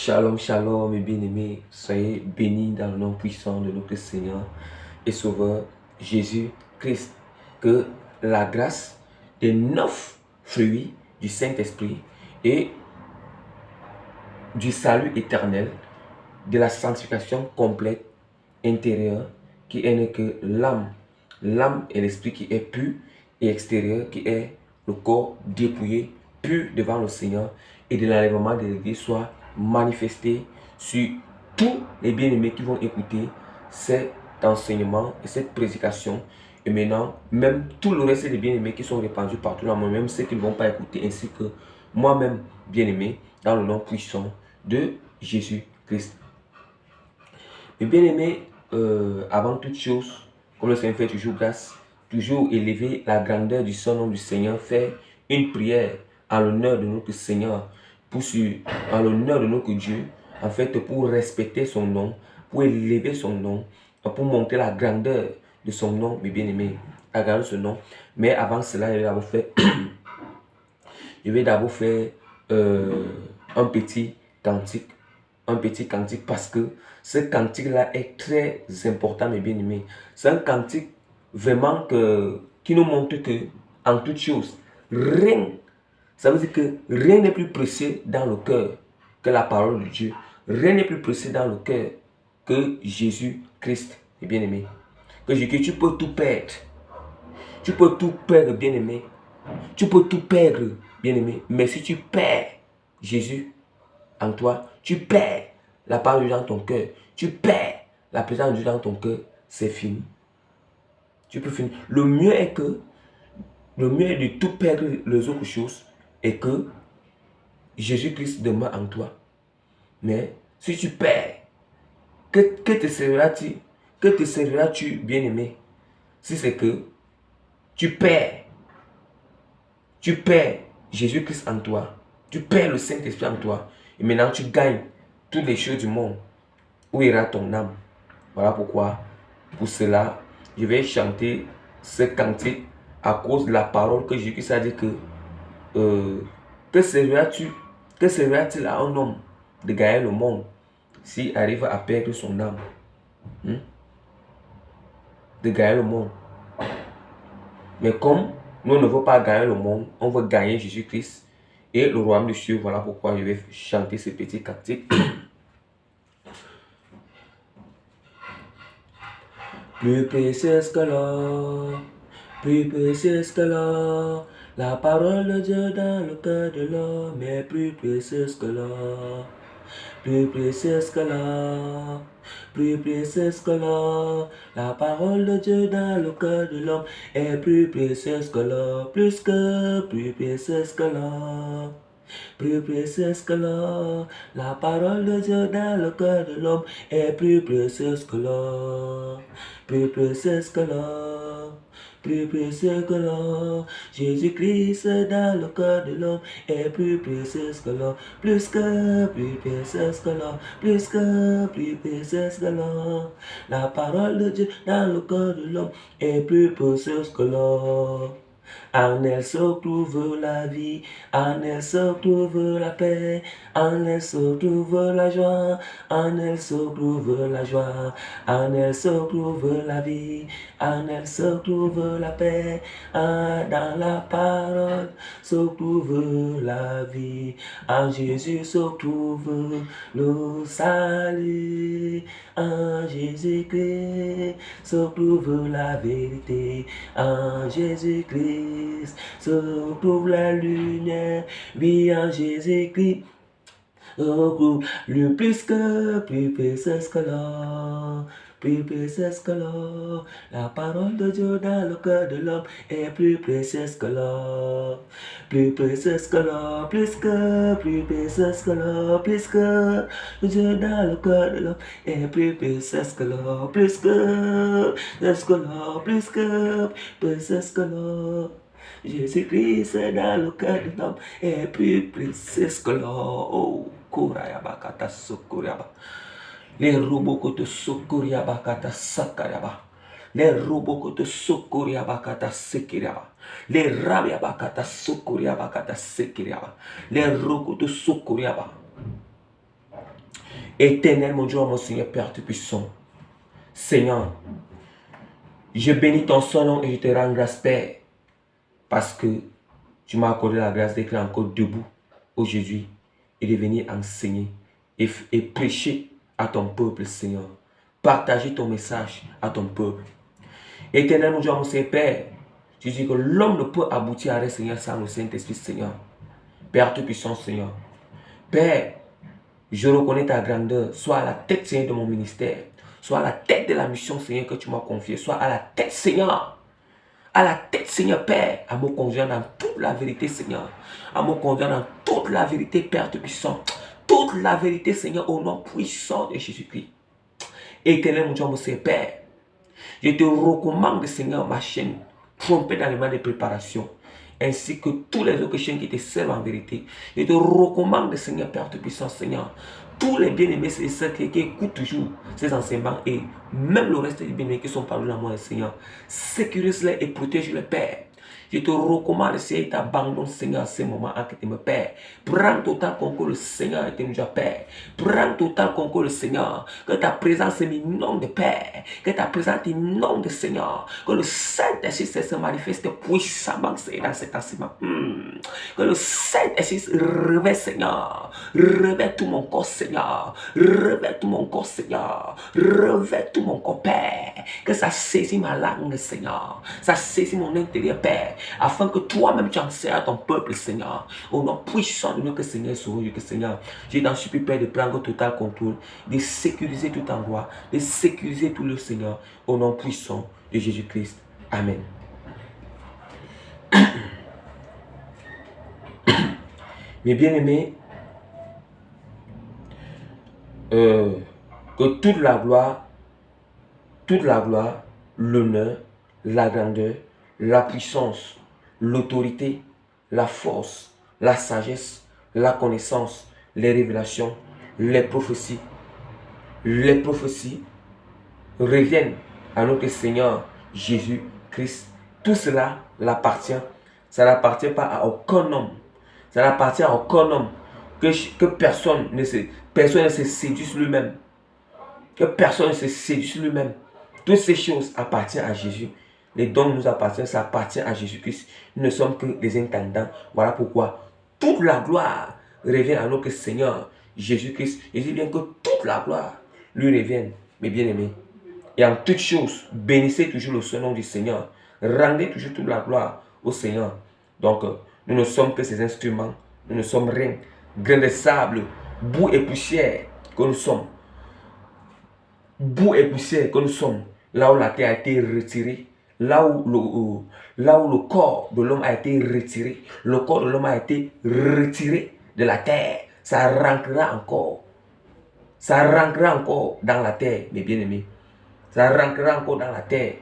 Shalom, shalom, mes bien-aimés, soyez bénis dans le nom puissant de notre Seigneur et Sauveur Jésus-Christ. Que la grâce des 9 fruits du Saint-Esprit et du salut éternel, de la sanctification complète intérieure, qui est n'est que l'âme et l'esprit qui est pur et extérieur, qui est le corps dépouillé, pur devant le Seigneur, et de l'enlèvement de l'Église soit manifesté sur tous les bien-aimés qui vont écouter cet enseignement et cette prédication. Et maintenant, même tout le reste des bien-aimés qui sont répandus partout dans le monde, même ceux qui ne vont pas écouter, ainsi que moi-même, bien-aimé, dans le nom puissant de Jésus-Christ. Mes bien-aimés, avant toute chose, comme le Seigneur fait toujours grâce, toujours élever la grandeur du Saint-Nom du Seigneur, faire une prière en l'honneur de notre Seigneur, en l'honneur de notre Dieu, en fait, pour respecter son nom, pour élever son nom, pour montrer la grandeur de son nom, mes bien-aimés, la grandeur de son nom. Mais avant cela, je vais d'abord faire un petit cantique. Parce que ce cantique-là est très important, mes bien-aimés. C'est un cantique vraiment qui nous montre que, en toute chose, ça veut dire que rien n'est plus précieux dans le cœur que la parole de Dieu. Rien n'est plus précieux dans le cœur que Jésus-Christ, mes bien-aimés. Que tu peux tout perdre. Tu peux tout perdre, bien-aimé. Tu peux tout perdre, bien-aimé. Mais si tu perds Jésus en toi, tu perds la parole de Dieu dans ton cœur, tu perds la présence de Dieu dans ton cœur, c'est fini. Tu peux finir. Le mieux est de tout perdre les autres choses et que Jésus-Christ demeure en toi. Mais si tu perds, que te serviras-tu, bien-aimé, si c'est que tu perds Jésus-Christ en toi, tu perds le Saint-Esprit en toi, et maintenant tu gagnes toutes les choses du monde. Où ira ton âme? Voilà pourquoi, pour cela, je vais chanter ce cantique à cause de la parole que Jésus a dit que servira-t-il à un homme de gagner le monde s'il arrive à perdre son âme? De gagner le monde. Mais comme nous ne voulons pas gagner le monde, on veut gagner Jésus-Christ et le royaume des cieux. Voilà pourquoi je vais chanter ce petit cantique. Plus précieuse que l'or, plus précieuse que l'or, la parole de Dieu dans le cœur de l'homme est plus précieuse que l'or. Plus précieuse que l'or, plus précieuse que l'or, la parole de Dieu dans le cœur de l'homme est plus précieuse que l'or, plus précieuse que l'or. Plus précieuse que l'or, la parole de Dieu dans le cœur de l'homme est plus précieuse que l'or, plus précieuse que l'or, plus précieux que l'or. Jésus-Christ dans le cœur de l'homme est plus précieuse que l'or, plus précieuse que l'or, plus précieuse que l'or. La parole de Dieu dans le cœur de l'homme est plus précieuse que l'or. En elle se trouve la vie, en elle se trouve la paix, en elle se trouve la joie, en elle se trouve la joie, en elle se trouve la vie, en elle se trouve la paix, dans la parole se trouve la vie, en Jésus se trouve le salut, en Jésus-Christ se trouve la vérité, en Jésus-Christ se trouve la lumière, oui, en Jésus-Christ le plus précieuse que l'or, plus précieuse que l'or, la parole de Dieu dans le cœur de l'homme est plus précieuse que l'or, plus précieuse que l'or, plus précieuse que l'or, plus que Dieu dans le cœur de l'homme est plus précieuse que l'or, plus précieuse que l'or, plus précieuse que l'or. Jésus-Christ dans le cœur de l'homme est plus précieux que l'or. Oh, Kurayaba kata Sukuriaba. Les robots que te Sukuriaba kata Sakariaba. Les robots que te Sukuriaba kata Sekiriaba. Les rabiaba kata Sukuriaba kata Sekiriaba. Les robots que te Sukuriaba. Éternel, mon Dieu, mon Seigneur, Père Tout-Puissant. Seigneur, je bénis ton nom et je te rends grâce, Père, parce que tu m'as accordé la grâce d'être encore debout aujourd'hui et de venir enseigner et prêcher à ton peuple, Seigneur. Partager ton message à ton peuple. Éternel, mon Dieu, mon Seigneur, Père, je dis que l'homme ne peut aboutir à rien, Seigneur, sans le Saint-Esprit, Seigneur. Père Tout-Puissant, Seigneur. Père, je reconnais ta grandeur. Sois à la tête, Seigneur, de mon ministère. Sois à la tête de la mission, Seigneur, que tu m'as confiée. Sois à la tête, Seigneur. À la tête, Seigneur, Père. À me conduire dans toute la vérité, Seigneur. À me conduire dans toute la vérité, Père Tout-Puissant. Toute la vérité, Seigneur, au nom puissant de Jésus-Christ. Éternel, mon Dieu, mon Seigneur, Père. Je te recommande, Seigneur, ma chaîne, trompée dans les mains de préparation, ainsi que tous les autres chaînes qui te servent en vérité. Je te recommande, Seigneur, Père Tout-Puissant, Seigneur, tous les bien-aimés et ceux qui écoutent toujours ces enseignements et même le reste des bien-aimés qui sont parmi la moi, Seigneur, sécurise-les et protège-les, Père. Je te recommande, Seigneur, t'abandonnes, Seigneur, à ce moment en que tu me Père. Prends total concours le Seigneur et nous Père. Prends total concours le Seigneur. Que ta présence m'inonde, Père. Que ta présence inonde, Seigneur. Que le Saint-Esprit se manifeste puissamment dans cet enseignement. Que le Saint-Esprit réveille, Seigneur. Réveille tout mon corps, Seigneur. Réveille tout mon corps, Seigneur. Réveille tout mon corps, Père. Que ça saisit ma langue, Seigneur. Ça saisit mon intérieur, Père. Afin que toi-même tu enseignes à ton peuple, Seigneur. Au nom puissant de notre Seigneur, que Seigneur, je t'en supplie, Père, de prendre total contrôle, de sécuriser tout endroit, de sécuriser tout le Seigneur, au nom puissant de Jésus-Christ. Amen. Mes bien-aimés, que toute la gloire, l'honneur, la grandeur, la puissance, l'autorité, la force, la sagesse, la connaissance, les révélations, les prophéties reviennent à notre Seigneur Jésus-Christ. Tout cela l'appartient. Ça n'appartient pas à aucun homme. Ça n'appartient à aucun homme. Que personne ne se séduise lui-même. Que personne ne se séduise lui-même. Toutes ces choses appartiennent à Jésus. Les dons nous appartiennent, ça appartient à Jésus-Christ. Nous ne sommes que des intendants. Voilà pourquoi toute la gloire revient à notre Seigneur Jésus-Christ. Je dis bien que toute la gloire lui revient, mes bien-aimés. Et en toutes choses, bénissez toujours le Saint-Nom du Seigneur. Rendez toujours toute la gloire au Seigneur. Donc, nous ne sommes que ces instruments. Nous ne sommes rien. Grains de sable, boue et poussière que nous sommes. Boue et poussière que nous sommes. Là où la terre a été retirée. Là où le corps de l'homme a été retiré. Le corps de l'homme a été retiré de la terre. Ça rentrera encore. Ça rentrera encore dans la terre, mes bien-aimés. Ça rentrera encore dans la terre.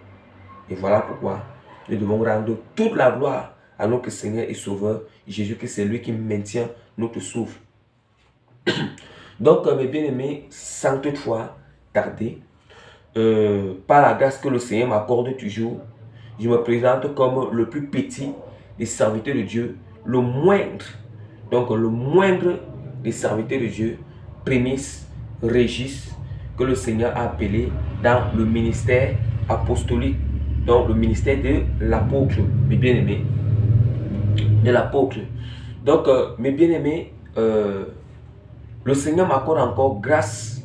Et voilà pourquoi nous devons rendre toute la gloire à notre Seigneur et Sauveur Jésus-Christ. C'est lui qui maintient notre souffle. Donc, mes bien-aimés, sans toutefois tarder, par la grâce que le Seigneur m'accorde toujours, je me présente comme le plus petit des serviteurs de Dieu, le moindre. Donc, le moindre des serviteurs de Dieu, Prémisse, Régis, que le Seigneur a appelé dans le ministère apostolique, donc le ministère de l'apôtre, mes bien-aimés, de l'apôtre. Donc, mes bien-aimés, le Seigneur m'accorde encore grâce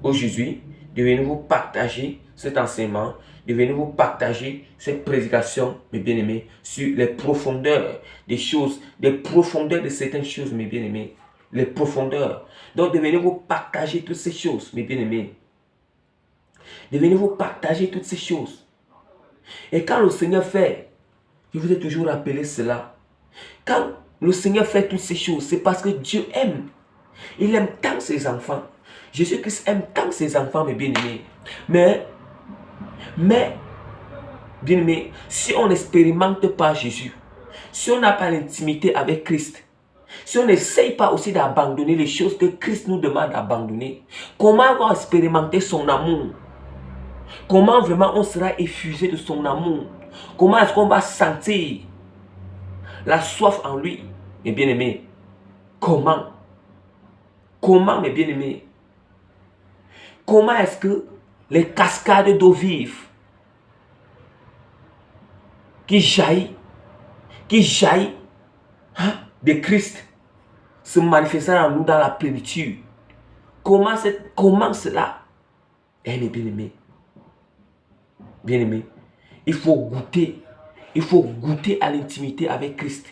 aujourd'hui de venir vous partager cet enseignement, de venir vous partager cette prédication, mes bien-aimés, sur les profondeurs des choses, des profondeurs de certaines choses, mes bien-aimés, les profondeurs. Donc, de venir vous partager toutes ces choses, mes bien-aimés. De venir vous partager toutes ces choses. Et quand le Seigneur fait, je vous ai toujours rappelé cela, quand le Seigneur fait toutes ces choses, c'est parce que Dieu aime. Il aime tant ses enfants. Jésus-Christ aime tant ses enfants, mes bien-aimés. Mais, bien-aimés, si on n'expérimente pas Jésus, si on n'a pas l'intimité avec Christ, si on n'essaye pas aussi d'abandonner les choses que Christ nous demande d'abandonner, comment on va expérimenter son amour? Comment vraiment on sera effusé de son amour? Comment est-ce qu'on va sentir la soif en lui, mes bien-aimés? Comment, mes bien-aimés? Comment est-ce que les cascades d'eau vive qui jaillit de Christ se manifestera en nous dans la plénitude. Comment cela? Eh bien, bien-aimé, il faut goûter à l'intimité avec Christ.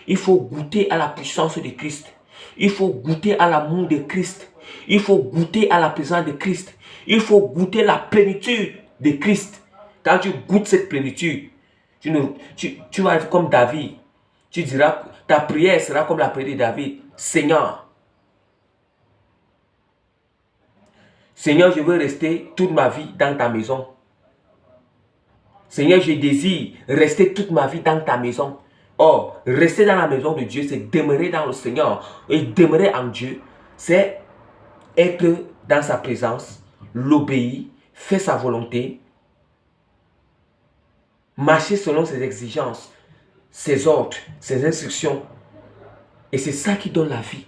Il faut goûter à la puissance de Christ. Il faut goûter à l'amour de Christ. Il faut goûter à la présence de Christ. Il faut goûter la plénitude de Christ. Quand tu goûtes cette plénitude, tu vas être comme David. Tu diras, ta prière sera comme la prière de David. Seigneur, je veux rester toute ma vie dans ta maison. Seigneur, je désire rester toute ma vie dans ta maison. Or, rester dans la maison de Dieu, c'est demeurer dans le Seigneur. Et demeurer en Dieu, c'est être dans sa présence, l'obéir, faire sa volonté, marcher selon ses exigences, ses ordres, ses instructions. Et c'est ça qui donne la vie.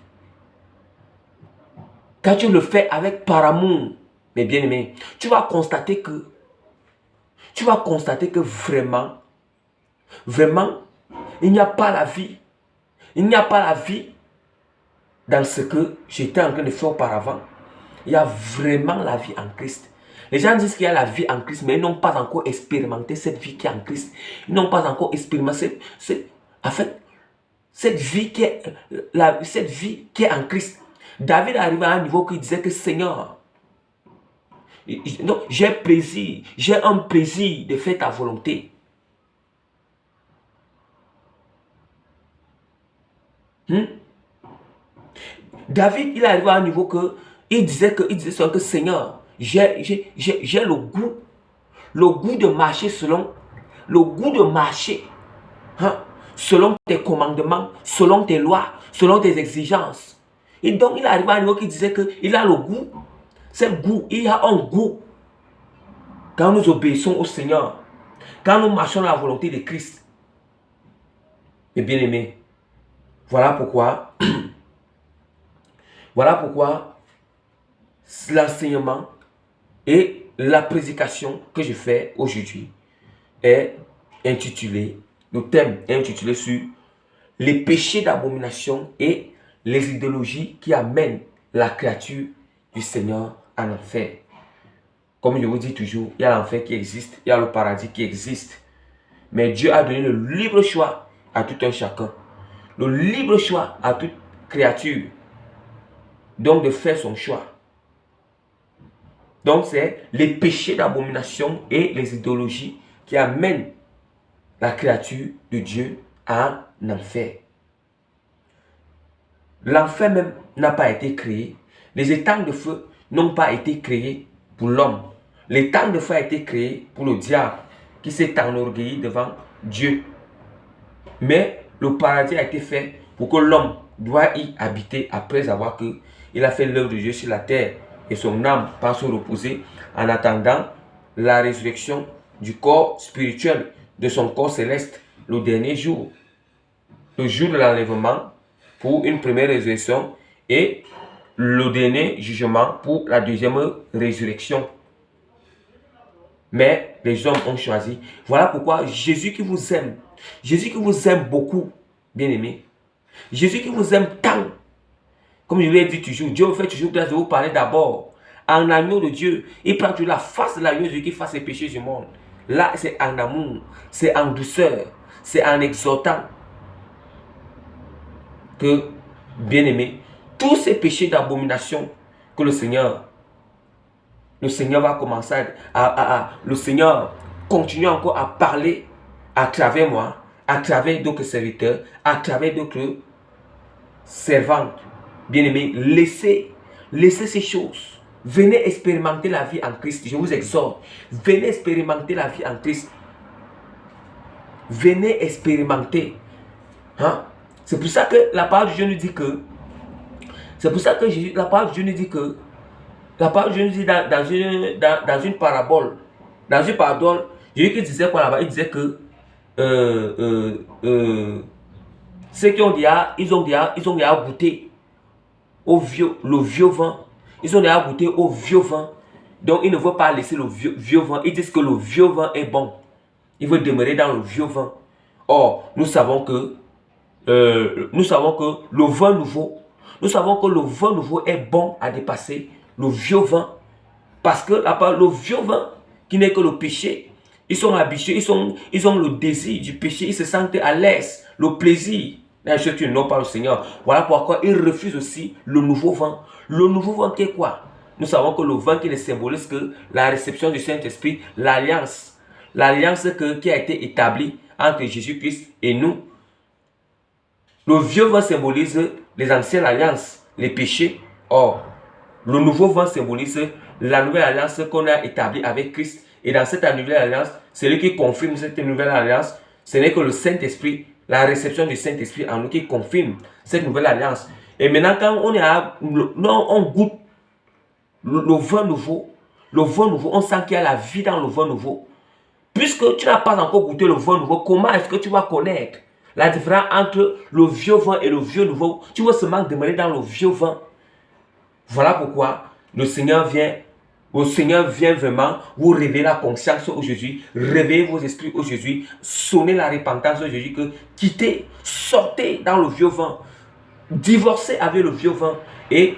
Quand tu le fais par amour, mes bien-aimés, tu vas constater que vraiment, il n'y a pas la vie. Il n'y a pas la vie dans ce que j'étais en train de faire auparavant. Il y a vraiment la vie en Christ. Les gens disent qu'il y a la vie en Christ, mais ils n'ont pas encore expérimenté cette vie qui est en Christ. Ils n'ont pas encore expérimenté cette vie qui est en Christ. David arrive à un niveau où il disait que Seigneur, j'ai un plaisir de faire ta volonté. David, il arrive à un niveau que il disait que Seigneur, j'ai le goût de marcher selon selon tes commandements, selon tes lois, selon tes exigences. Et donc, il arrive à un niveau qui disait qu'il a le goût. C'est goût, il y a un goût. Quand nous obéissons au Seigneur, quand nous marchons dans la volonté de Christ. Mes bien-aimés, voilà pourquoi l'enseignement et la prédication que je fais aujourd'hui est intitulé, le thème est intitulé sur les péchés d'abomination et les idéologies qui amènent la créature du Seigneur en enfer. Comme je vous dis toujours, il y a l'enfer qui existe, il y a le paradis qui existe. Mais Dieu a donné le libre choix à tout un chacun. Le libre choix à toute créature. Donc de faire son choix. Donc c'est les péchés d'abomination et les idéologies qui amènent la créature de Dieu en enfer. L'enfer même n'a pas été créé. Les étangs de feu n'ont pas été créés pour l'homme. L'étang de feu a été créé pour le diable qui s'est enorgueilli devant Dieu. Mais le paradis a été fait pour que l'homme doit y habiter après avoir il a fait l'œuvre de Dieu sur la terre et son âme va se reposer en attendant la résurrection du corps spirituel de son corps céleste le dernier jour. Le jour de l'enlèvement pour une première résurrection et le dernier jugement pour la deuxième résurrection. Mais les hommes ont choisi. Voilà pourquoi Jésus qui vous aime beaucoup, bien aimé, Jésus qui vous aime tant, comme je l'ai dit toujours, Dieu vous fait toujours grâce de vous parler d'abord en agneau de Dieu. Il prend toujours la face de l'agneau de Dieu qui fasse les péchés du monde. Là, c'est en amour, c'est en douceur, c'est en exhortant que, bien aimé, tous ces péchés d'abomination que le Seigneur va commencer le Seigneur continue encore à parler à travers moi, à travers d'autres serviteurs, à travers d'autres servantes. Bien-aimés, laissez ces choses. Venez expérimenter la vie en Christ. Je vous exhorte. Venez expérimenter la vie en Christ. Venez expérimenter. Hein? C'est pour ça que la parole de Dieu nous dit que la parole de Dieu nous dit dans une parabole. Dans une parabole, Jésus qui disait quoi là-bas? Il disait que ceux qui ont déjà, ils ont déjà goûté le vieux vin. Ils ont déjà goûté au vieux vin Donc, il ne veut pas laisser le vieux vin. Ils disent que le vieux vin est bon. Il veut demeurer dans le vieux vin. Or, nous savons que le vin nouveau, est bon à dépasser le vieux vin. Parce que le vieux vin, qui n'est que le péché, ils sont habitués, ils ont le désir du péché, ils se sentent à l'aise, le plaisir. Là, je ne pas le Seigneur. Voilà pourquoi ils refusent aussi le nouveau vin. Le nouveau vin qui est quoi? Nous savons que le vin qui ne symbolise que la réception du Saint-Esprit, l'alliance. L'alliance qui a été établie entre Jésus-Christ et nous. Le vieux vin symbolise les anciennes alliances, les péchés. Or, le nouveau vin symbolise la nouvelle alliance qu'on a établie avec Christ. Et dans cette nouvelle alliance, celui qui confirme cette nouvelle alliance, ce n'est que le Saint-Esprit, la réception du Saint-Esprit en nous qui confirme cette nouvelle alliance. Et maintenant, quand on goûte le vin nouveau, on sent qu'il y a la vie dans le vin nouveau. Puisque tu n'as pas encore goûté le vin nouveau, comment est-ce que tu vas connaître la différence entre le vieux vin et le vieux nouveau? Tu vas seulement demeurer dans le vieux vin. Voilà pourquoi le Seigneur vient vraiment vous réveiller la conscience aujourd'hui, réveiller vos esprits aujourd'hui, sonner la repentance aujourd'hui, que quittez, sortez dans le vieux vin, divorcez avec le vieux vin et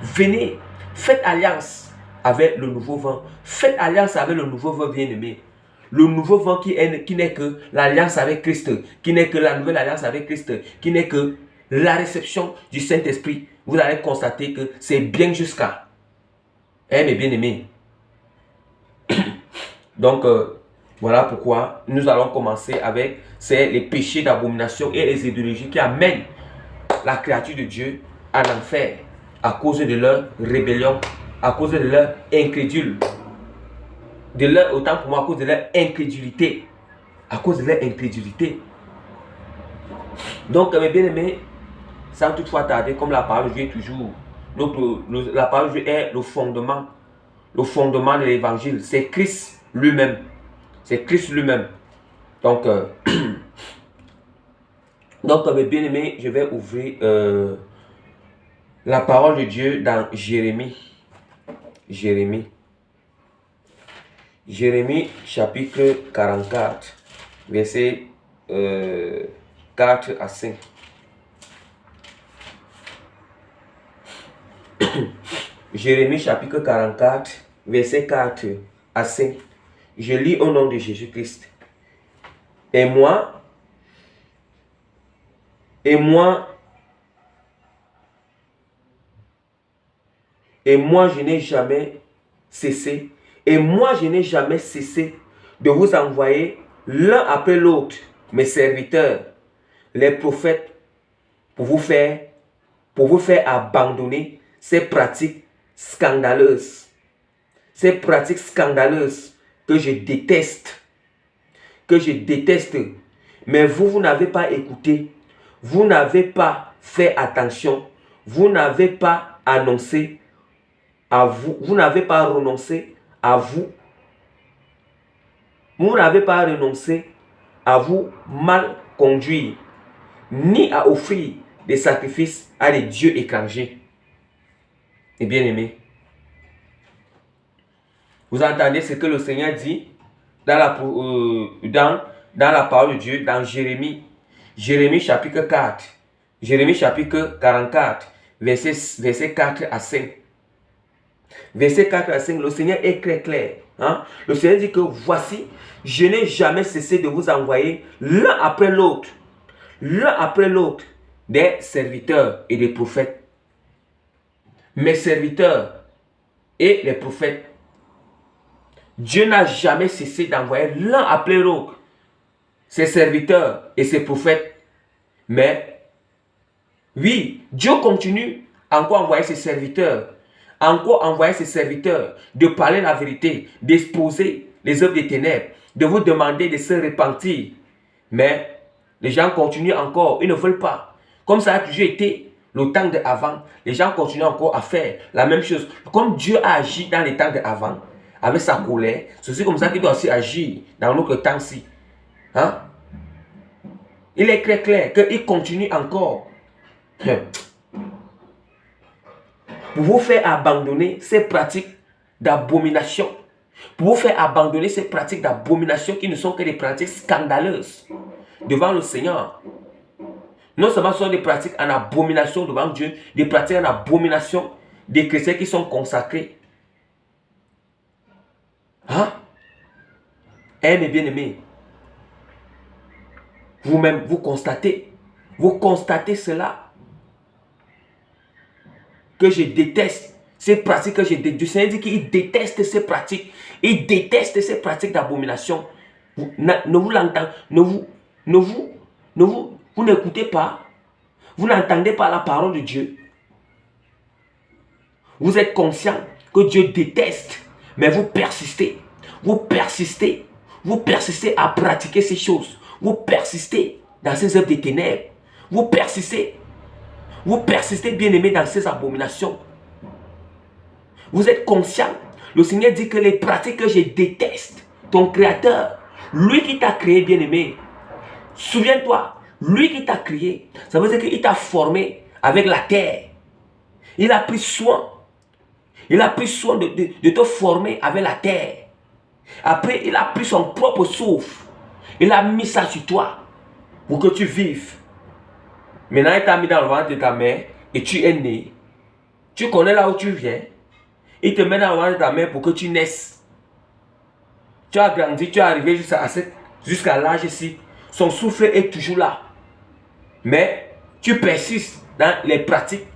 venez, faites alliance avec le nouveau vin. Faites alliance avec le nouveau vin bien-aimé. Le nouveau vin qui n'est que l'alliance avec Christ, qui n'est que la nouvelle alliance avec Christ, qui n'est que la réception du Saint-Esprit. Vous allez constater que c'est bien jusqu'à. Mes bien-aimés. Donc, voilà pourquoi nous allons commencer avec les péchés d'abomination et les idéologies qui amènent la créature de Dieu à l'enfer à cause de leur rébellion, à cause de leur incrédule. Autant pour moi, à cause de leur incrédulité. À cause de leur incrédulité. Donc, mes bien-aimés, sans toutefois tarder, comme la parole de Dieu est toujours, la parole de Dieu est le fondement de l'évangile. C'est Christ lui-même. C'est Christ lui-même. Donc, mes bien-aimés, je vais ouvrir la parole de Dieu dans Jérémie. Jérémie chapitre 44, verset 4 à 5. Jérémie chapitre 44, verset 4 à 5. Je lis au nom de Jésus-Christ. Et moi, je n'ai jamais cessé. Et moi, je n'ai jamais cessé de vous envoyer l'un après l'autre, mes serviteurs, les prophètes, pour vous faire abandonner ces pratiques scandaleuses. Ces pratiques scandaleuses que je déteste. Mais vous n'avez pas écouté. Vous n'avez pas fait attention. Vous n'avez pas annoncé à vous. Vous n'avez pas renoncé à vous. Vous n'avez pas renoncé à vous mal conduire, ni à offrir des sacrifices à des dieux étrangers. Et bien aimé, vous entendez ce que le Seigneur dit dans la parole de Dieu, dans Jérémie chapitre 4, Jérémie chapitre 44, verset 4 à 5. Verset 4 à 5, le Seigneur est très clair. Le Seigneur dit que voici, je n'ai jamais cessé de vous envoyer l'un après l'autre, des serviteurs et des prophètes. Mes serviteurs et les prophètes. Dieu n'a jamais cessé d'envoyer l'un après l'autre ses serviteurs et ses prophètes. Mais oui, Dieu continue encore à envoyer ses serviteurs. De parler la vérité, d'exposer les œuvres des ténèbres, de vous demander de se repentir. Mais les gens continuent encore, ils ne veulent pas. Comme ça a toujours été le temps d'avant, les gens continuent encore à faire la même chose. Comme Dieu a agi dans les temps d'avant, avec sa colère, c'est aussi comme ça qu'il doit aussi agir dans notre temps-ci. Il est très clair qu'il continue encore pour vous faire abandonner ces pratiques d'abomination. Pour vous faire abandonner ces pratiques d'abomination qui ne sont que des pratiques scandaleuses devant le Seigneur. Non seulement ce sont des pratiques en abomination devant Dieu, des pratiques en abomination des chrétiens qui sont consacrés. Hein? Mes bien-aimés, vous-même, vous constatez cela, que je déteste ces pratiques, que je déteste. Le Seigneur dit qu'il déteste ces pratiques. Il déteste ces pratiques d'abomination. Vous n'écoutez pas. Vous n'entendez pas la parole de Dieu. Vous êtes conscient que Dieu déteste, mais vous persistez. Vous persistez. Vous persistez à pratiquer ces choses. Vous persistez dans ces œuvres des ténèbres. Vous persistez. Vous persistez, bien-aimés, dans ces abominations. Vous êtes conscient. Le Seigneur dit que les pratiques que je déteste, ton Créateur, lui qui t'a créé, bien-aimé, souviens-toi, lui qui t'a créé, ça veut dire qu'il t'a formé avec la terre. Il a pris soin. Il a pris soin de te former avec la terre. Après, il a pris son propre souffle. Il a mis ça sur toi pour que tu vives. Maintenant, il t'a mis dans le ventre de ta mère et tu es né. Tu connais là où tu viens. Il te met dans le ventre de ta mère pour que tu naisses. Tu as grandi, tu es arrivé jusqu'à l'âge ici. Son souffle est toujours là. Mais tu persistes dans les pratiques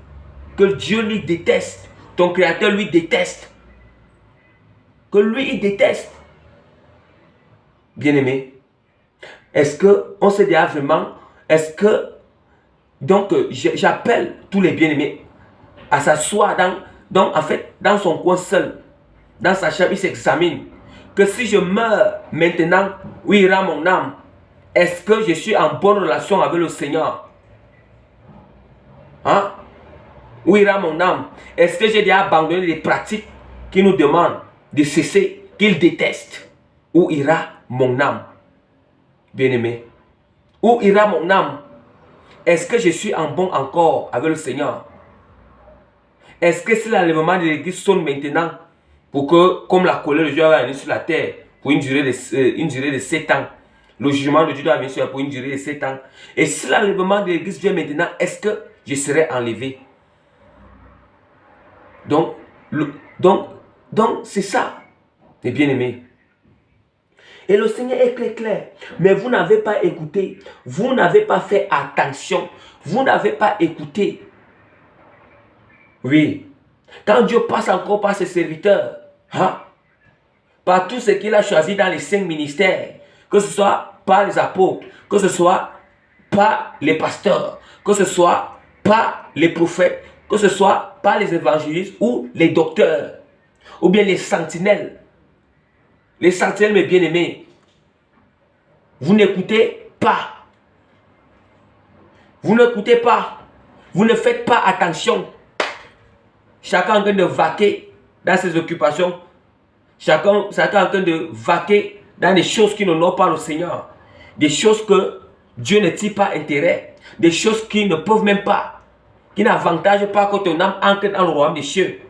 que Dieu lui déteste. Ton Créateur lui déteste. Que lui, il déteste. Bien-aimé, est-ce qu'on se dit vraiment, est-ce que, donc j'appelle tous les bien-aimés à s'asseoir dans son coin seul, dans sa chambre, il s'examine, que si je meurs maintenant, où ira mon âme? Est-ce que je suis en bonne relation avec le Seigneur? Hein? Où ira mon âme? Est-ce que j'ai déjà abandonné les pratiques qui nous demandent de cesser, qu'il déteste? Où ira mon âme? Bien-aimé, où ira mon âme? Est-ce que je suis en bon accord avec le Seigneur? Est-ce que si l'enlèvement de l'église sonne maintenant, pour que, comme la colère de Dieu va venir sur la terre, pour une durée de 7 ans, le jugement de Dieu doit venir pour une durée de 7 ans, et si l'enlèvement de l'église vient maintenant, est-ce que je serai enlevé? Donc c'est ça, les bien-aimés. Et le Seigneur est très clair. Mais vous n'avez pas écouté. Vous n'avez pas fait attention. Vous n'avez pas écouté. Oui. Quand Dieu passe encore par ses serviteurs, hein, par tout ce qu'il a choisi dans les 5 ministères, que ce soit par les apôtres, que ce soit par les pasteurs, que ce soit par les prophètes, que ce soit par les évangélistes ou les docteurs, ou bien les sentinelles. Les sentinelles, mes bien-aimés, vous n'écoutez pas. Vous n'écoutez pas. Vous ne faites pas attention. Chacun en train de vaquer dans ses occupations. Chacun en train de vaquer dans des choses qui n'honorent pas le Seigneur. Des choses que Dieu ne tire pas intérêt. Des choses qui ne peuvent même pas, qui n'avantagent pas que ton âme entre dans le royaume des cieux.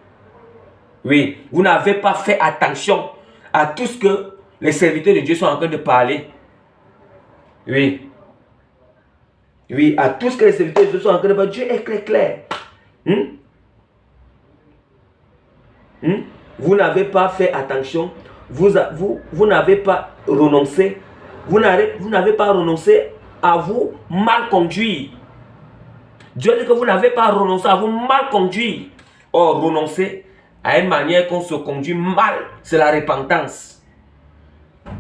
Oui, vous n'avez pas fait attention à tout ce que les serviteurs de Dieu sont en train de parler. Oui. Oui, à tout ce que les serviteurs de Dieu sont en train de parler. Dieu est très clair. Vous n'avez pas fait attention. Vous n'avez pas renoncé. Vous n'avez pas renoncé à vous mal conduire. Dieu dit que vous n'avez pas renoncé à vous mal conduire. Or, renoncer à une manière qu'on se conduit mal, c'est la repentance.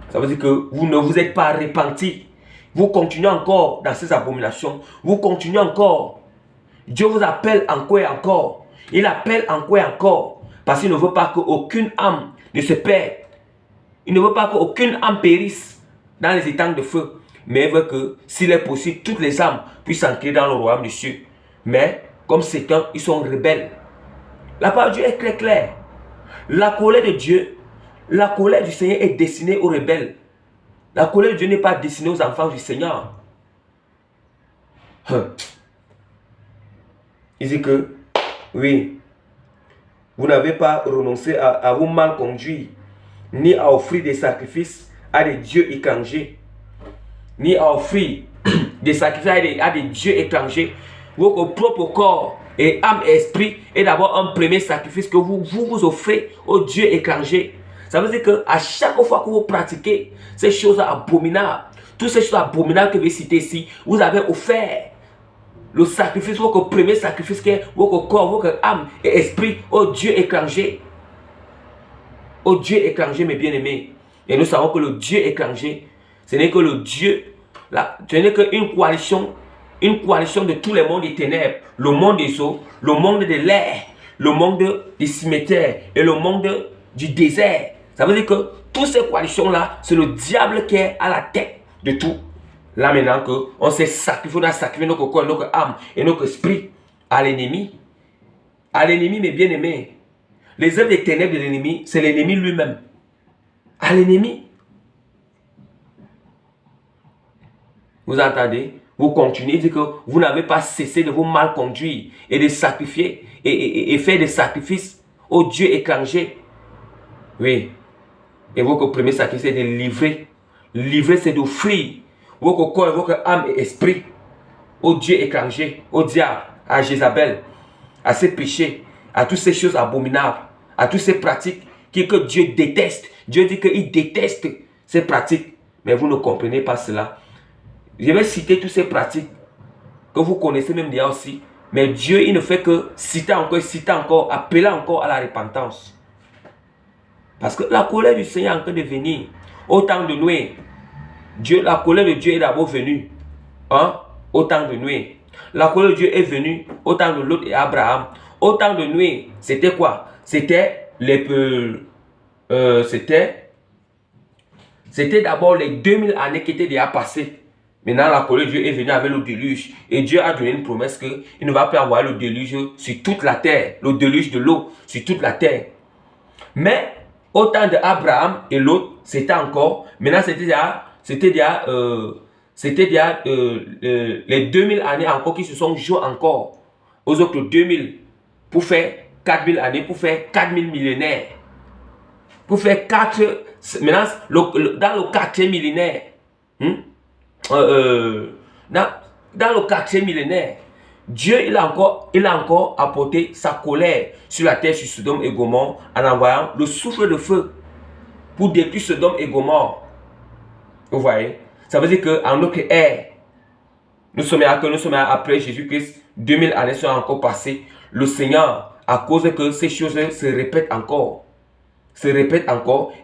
Ça veut dire que vous ne vous êtes pas repenti. Vous continuez encore dans ces abominations. Vous continuez encore. Dieu vous appelle encore et encore. Il appelle encore et encore. Parce qu'il ne veut pas qu'aucune âme ne se perde. Il ne veut pas qu'aucune âme périsse dans les étangs de feu. Mais il veut que, s'il est possible, toutes les âmes puissent entrer dans le royaume des cieux. Mais, comme c'est ils sont rebelles. La parole de Dieu est très claire. La colère de Dieu, la colère du Seigneur est destinée aux rebelles. La colère de Dieu n'est pas destinée aux enfants du Seigneur. Il dit que, oui, vous n'avez pas renoncé à vous mal conduire, ni à offrir des sacrifices à des dieux étrangers, ni à offrir des sacrifices à des dieux étrangers. Votre propre corps et âme et esprit est d'abord un premier sacrifice que vous offrez aux dieux étrangers. Ça veut dire qu'à chaque fois que vous pratiquez ces choses abominables, toutes ces choses abominables que je vais citer ici, vous avez offert le sacrifice, votre premier sacrifice qui est votre corps, votre âme et esprit aux dieux étrangers. Aux dieux étrangers, mes bien-aimés. Et nous savons que le Dieu étranger, ce n'est que le Dieu, ce n'est qu'une coalition de tous les mondes des ténèbres, le monde des eaux, le monde de l'air, le monde des cimetières et le monde du désert. Ça veut dire que toutes ces coalitions-là, c'est le diable qui est à la tête de tout. Là maintenant qu'on s'est sacrifié, on a sacrifié notre corps, notre âme et notre esprit à l'ennemi. À l'ennemi, mes bien-aimés. Les œuvres des ténèbres de l'ennemi, c'est l'ennemi lui-même. À l'ennemi. Vous entendez? Vous continuez, dit que vous n'avez pas cessé de vous mal conduire et de sacrifier et faire des sacrifices aux dieux étrangers. Oui. Et votre premier sacrifice, c'est de livrer. Livrer, c'est d'offrir votre corps, votre âme et esprit aux dieux étrangers, au diable, à Jézabel, à ses péchés, à toutes ces choses abominables, à toutes ces pratiques que Dieu déteste. Dieu dit qu'il déteste ces pratiques. Mais vous ne comprenez pas cela. Je vais citer toutes ces pratiques que vous connaissez même déjà aussi. Mais Dieu, il ne fait que citer encore, appeler encore à la repentance. Parce que la colère du Seigneur est en train de venir. Au temps de Noé, la colère de Dieu est d'abord venue. Au temps de Noé. La colère de Dieu est venue au temps de Lot et Abraham. Au temps de Noé, c'était quoi? C'était d'abord les 2000 années qui étaient déjà passées. Maintenant, la colère de Dieu est venue avec le déluge. Et Dieu a donné une promesse qu'il ne va plus envoyer le déluge sur toute la terre. Le déluge de l'eau sur toute la terre. Mais au temps d'Abraham et l'autre, c'était encore. Maintenant, c'était déjà les 2000 années encore qui se sont jouées encore. Aux autres 2000 pour faire 4000 années, pour faire 4000 millénaires. Pour faire 4. Maintenant, dans le 4e millénaire. Dans le 4e millénaire, Dieu il a encore apporté sa colère sur la terre, sur Sodome et Gomorrhe, en envoyant le souffle de feu pour détruire Sodome et Gomorrhe. Vous voyez? Ça veut dire qu'en notre ère, nous sommes après Jésus-Christ, 2000 années sont encore passées. Le Seigneur, à cause que ces choses se répètent encore.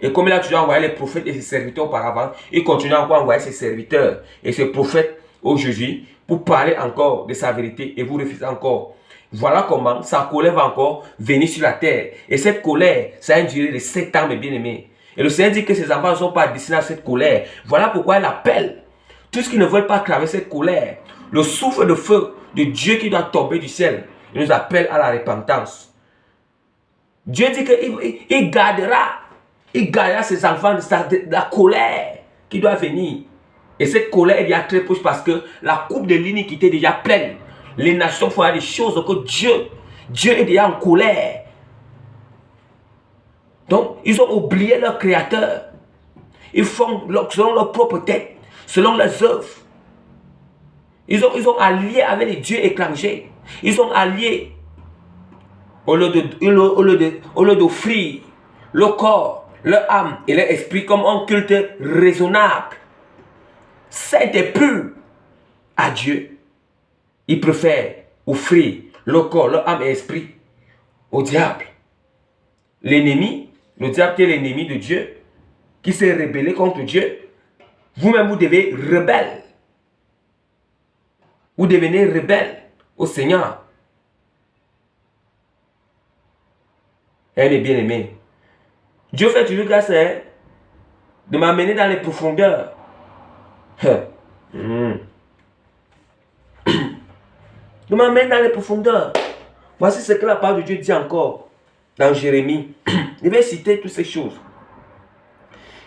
Et comme il a toujours envoyé les prophètes et ses serviteurs auparavant, il continue encore à envoyer ses serviteurs et ses prophètes aujourd'hui pour parler encore de sa vérité et vous refusez encore. Voilà comment sa colère va encore venir sur la terre. Et cette colère, ça a une durée de 7 ans, mes bien-aimés. Et le Seigneur dit que ses enfants ne sont pas destinés à cette colère. Voilà pourquoi il appelle tous ceux qui ne veulent pas traverser cette colère. Le souffle de feu de Dieu qui doit tomber du ciel. Il nous appelle à la repentance. Dieu dit qu'il gardera ses enfants de la colère qui doit venir. Et cette colère est déjà très proche parce que la coupe de l'iniquité est déjà pleine. Les nations font des choses que Dieu est déjà en colère. Donc, ils ont oublié leur créateur. Ils font selon leur propre tête, selon leurs œuvres. Ils ont allié avec les dieux étrangers. Ils ont allié au lieu d'offrir le corps, leur âme et leur esprit comme un culte raisonnable, saint et pur à Dieu. Ils préfèrent offrir le corps, leur âme et esprit au diable. L'ennemi, le diable qui est l'ennemi de Dieu, qui s'est rebellé contre Dieu, vous-même vous devez rebelle. Vous devenez rebelle au Seigneur. Elle est bien aimée. Dieu fait toujours grâce de m'amener dans les profondeurs. De m'amener dans les profondeurs. Voici ce que la parole de Dieu dit encore dans Jérémie. Je vais citer toutes ces choses.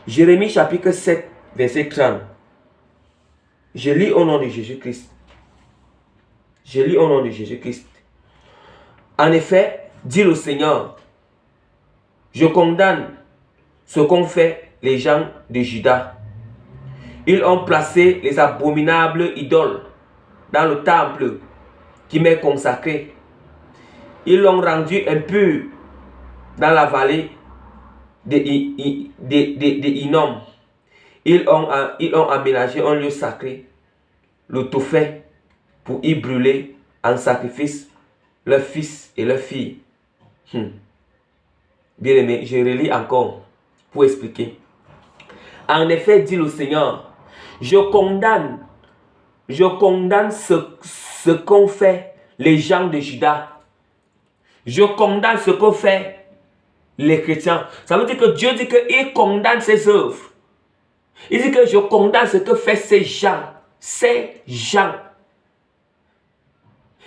Jérémie chapitre 7, verset 30. Je lis au nom de Jésus-Christ. Je lis au nom de Jésus-Christ. En effet, dit le Seigneur, Je condamne ce qu'ont fait les gens de Juda. Ils ont placé les abominables idoles dans le temple qui m'est consacré. Ils l'ont rendu impur dans la vallée des Hinnom. Ils ont aménagé un lieu sacré, le Tophet, pour y brûler en sacrifice leurs fils et leurs filles. Bien aimé, je relis encore pour expliquer. En effet, dit le Seigneur, je condamne ce qu'ont fait les gens de Juda. Je condamne ce qu'ont fait les chrétiens. Ça veut dire que Dieu dit qu'il condamne ses œuvres. Il dit que je condamne ce que fait ces gens. Ces gens.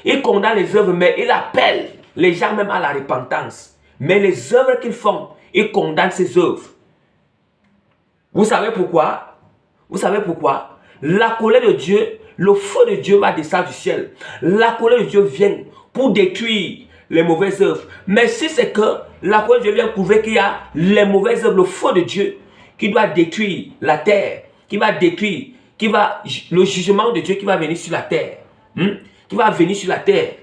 Il condamne les œuvres, mais il appelle les gens même à la repentance. Mais les œuvres qu'ils font, il condamne ces œuvres. Vous savez pourquoi? Vous savez pourquoi? La colère de Dieu, le feu de Dieu va descendre du ciel. La colère de Dieu vient pour détruire les mauvaises œuvres. Mais si c'est que la colère de Dieu vient prouver qu'il y a les mauvaises œuvres, le feu de Dieu qui doit détruire la terre, qui va détruire, le jugement de Dieu qui va venir sur la terre, qui va venir sur la terre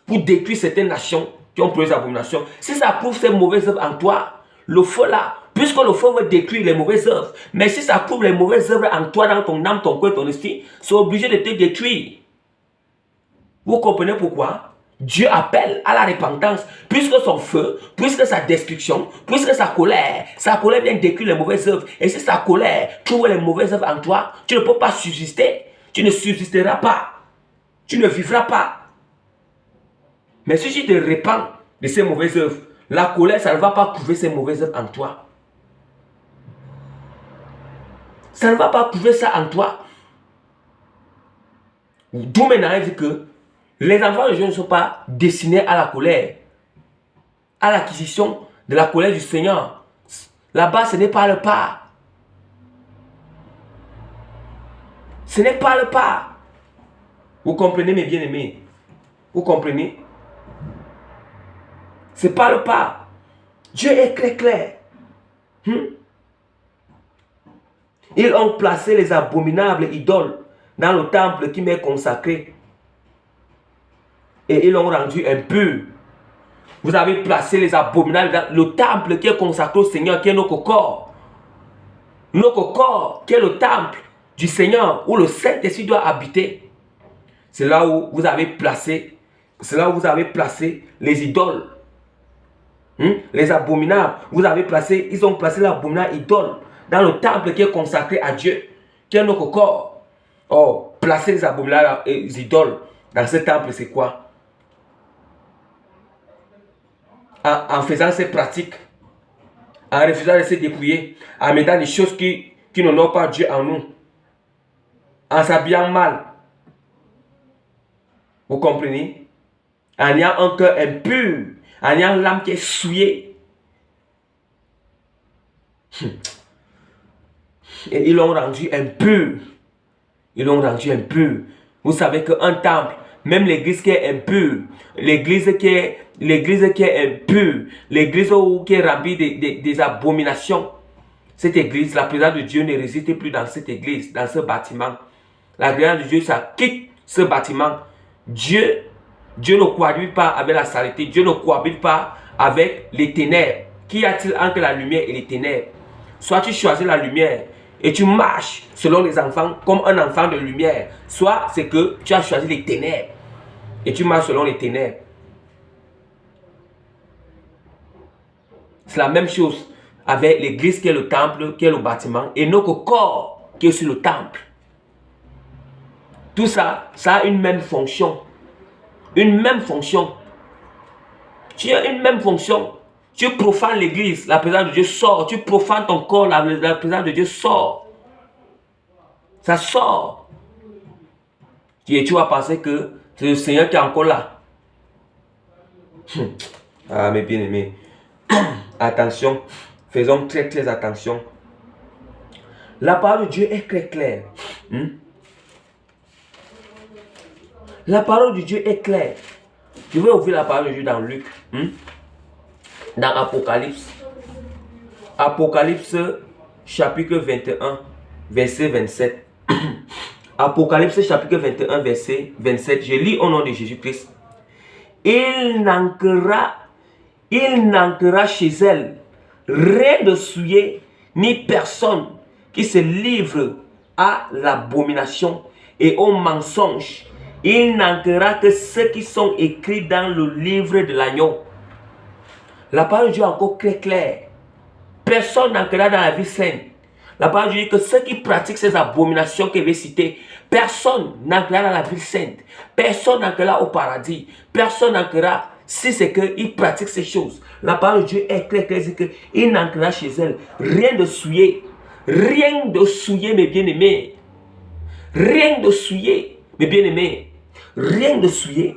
pour détruire certaines nations qui ont produit des abominations. Si ça prouve ces mauvaises œuvres en toi, le feu là, puisque le feu veut détruire les mauvaises œuvres, mais si ça prouve les mauvaises œuvres en toi, dans ton âme, ton cœur, ton esprit, c'est obligé de te détruire. Vous comprenez pourquoi? Dieu appelle à la repentance, puisque son feu, puisque sa destruction, puisque sa colère vient détruire les mauvaises œuvres. Et si sa colère trouve les mauvaises œuvres en toi, tu ne peux pas subsister. Tu ne subsisteras pas. Tu ne vivras pas. Mais si tu te répands de ces mauvaises œuvres, la colère, ça ne va pas prouver ces mauvaises œuvres en toi. Ça ne va pas prouver ça en toi. D'où maintenant il dit que les enfants de Dieu ne sont pas destinés à la colère, à l'acquisition de la colère du Seigneur. Là-bas, ce n'est pas le pas. Ce n'est pas le pas. Vous comprenez, mes bien-aimés? Vous comprenez? Ce n'est pas le pas. Dieu est très clair. Ils ont placé les abominables idoles dans le temple qui m'est consacré. Et ils l'ont rendu impur. Vous avez placé les abominables dans le temple qui est consacré au Seigneur, qui est notre corps. Notre corps, qui est le temple du Seigneur, où le Saint-Esprit doit habiter. C'est là où vous avez placé, les idoles. Les abominables. Ils ont placé l'abominable idole dans le temple qui est consacré à Dieu, qui est notre corps. Oh, placer les abominables et les idoles dans ce temple, c'est quoi? En faisant ces pratiques, en refusant de se dépouiller, en mettant des choses qui n'honorent pas Dieu en nous, en s'habillant mal. Vous comprenez? En ayant un cœur impur, en ayant l'âme qui est souillée. Et ils l'ont rendu impur. Ils l'ont rendu impur. Vous savez qu'un temple, même l'église qui est impure, l'église qui est impure, l'église qui est remplie des abominations, cette église, la présence de Dieu ne réside plus dans cette église, dans ce bâtiment. La présence de Dieu, ça quitte ce bâtiment. Dieu ne cohabite pas avec la saleté. Dieu ne cohabite pas avec les ténèbres. Qu'y a-t-il entre la lumière et les ténèbres? Soit tu choisis la lumière et tu marches selon les enfants comme un enfant de lumière. Soit c'est que tu as choisi les ténèbres et tu marches selon les ténèbres. C'est la même chose avec l'église qui est le temple, qui est le bâtiment, et notre corps qui est sur le temple. Tout ça, ça a une même fonction. Une même fonction. Tu as une même fonction. Tu profanes l'église, la présence de Dieu sort. Tu profanes ton corps, la présence de Dieu sort. Ça sort. Et tu vas penser que c'est le Seigneur qui est encore là. Ah, mes bien-aimés. Attention. Faisons très très attention. La parole de Dieu est très claire. La parole de Dieu est claire. Je vais ouvrir la parole de Dieu dans Luc. Dans Apocalypse. Apocalypse chapitre 21, verset 27. Apocalypse chapitre 21, verset 27. Je lis au nom de Jésus-Christ. Il n'enquera chez elle rien de souillé, ni personne qui se livre à l'abomination et au mensonge. Il n'enquera que ceux qui sont écrits dans le livre de l'agneau. La parole de Dieu est encore très claire. Personne n'entrera dans la vie sainte. La parole de Dieu dit que ceux qui pratiquent ces abominations que je vais citer, personne n'entrera dans la vie sainte. Personne n'entrera au paradis. Personne n'entrera si c'est qu'ils pratiquent ces choses. La parole de Dieu est claire, c'est qu'il n'entrera chez elle rien de souillé. Rien de souillé, mes bien-aimés. Rien de souillé, mes bien-aimés. Rien de souillé.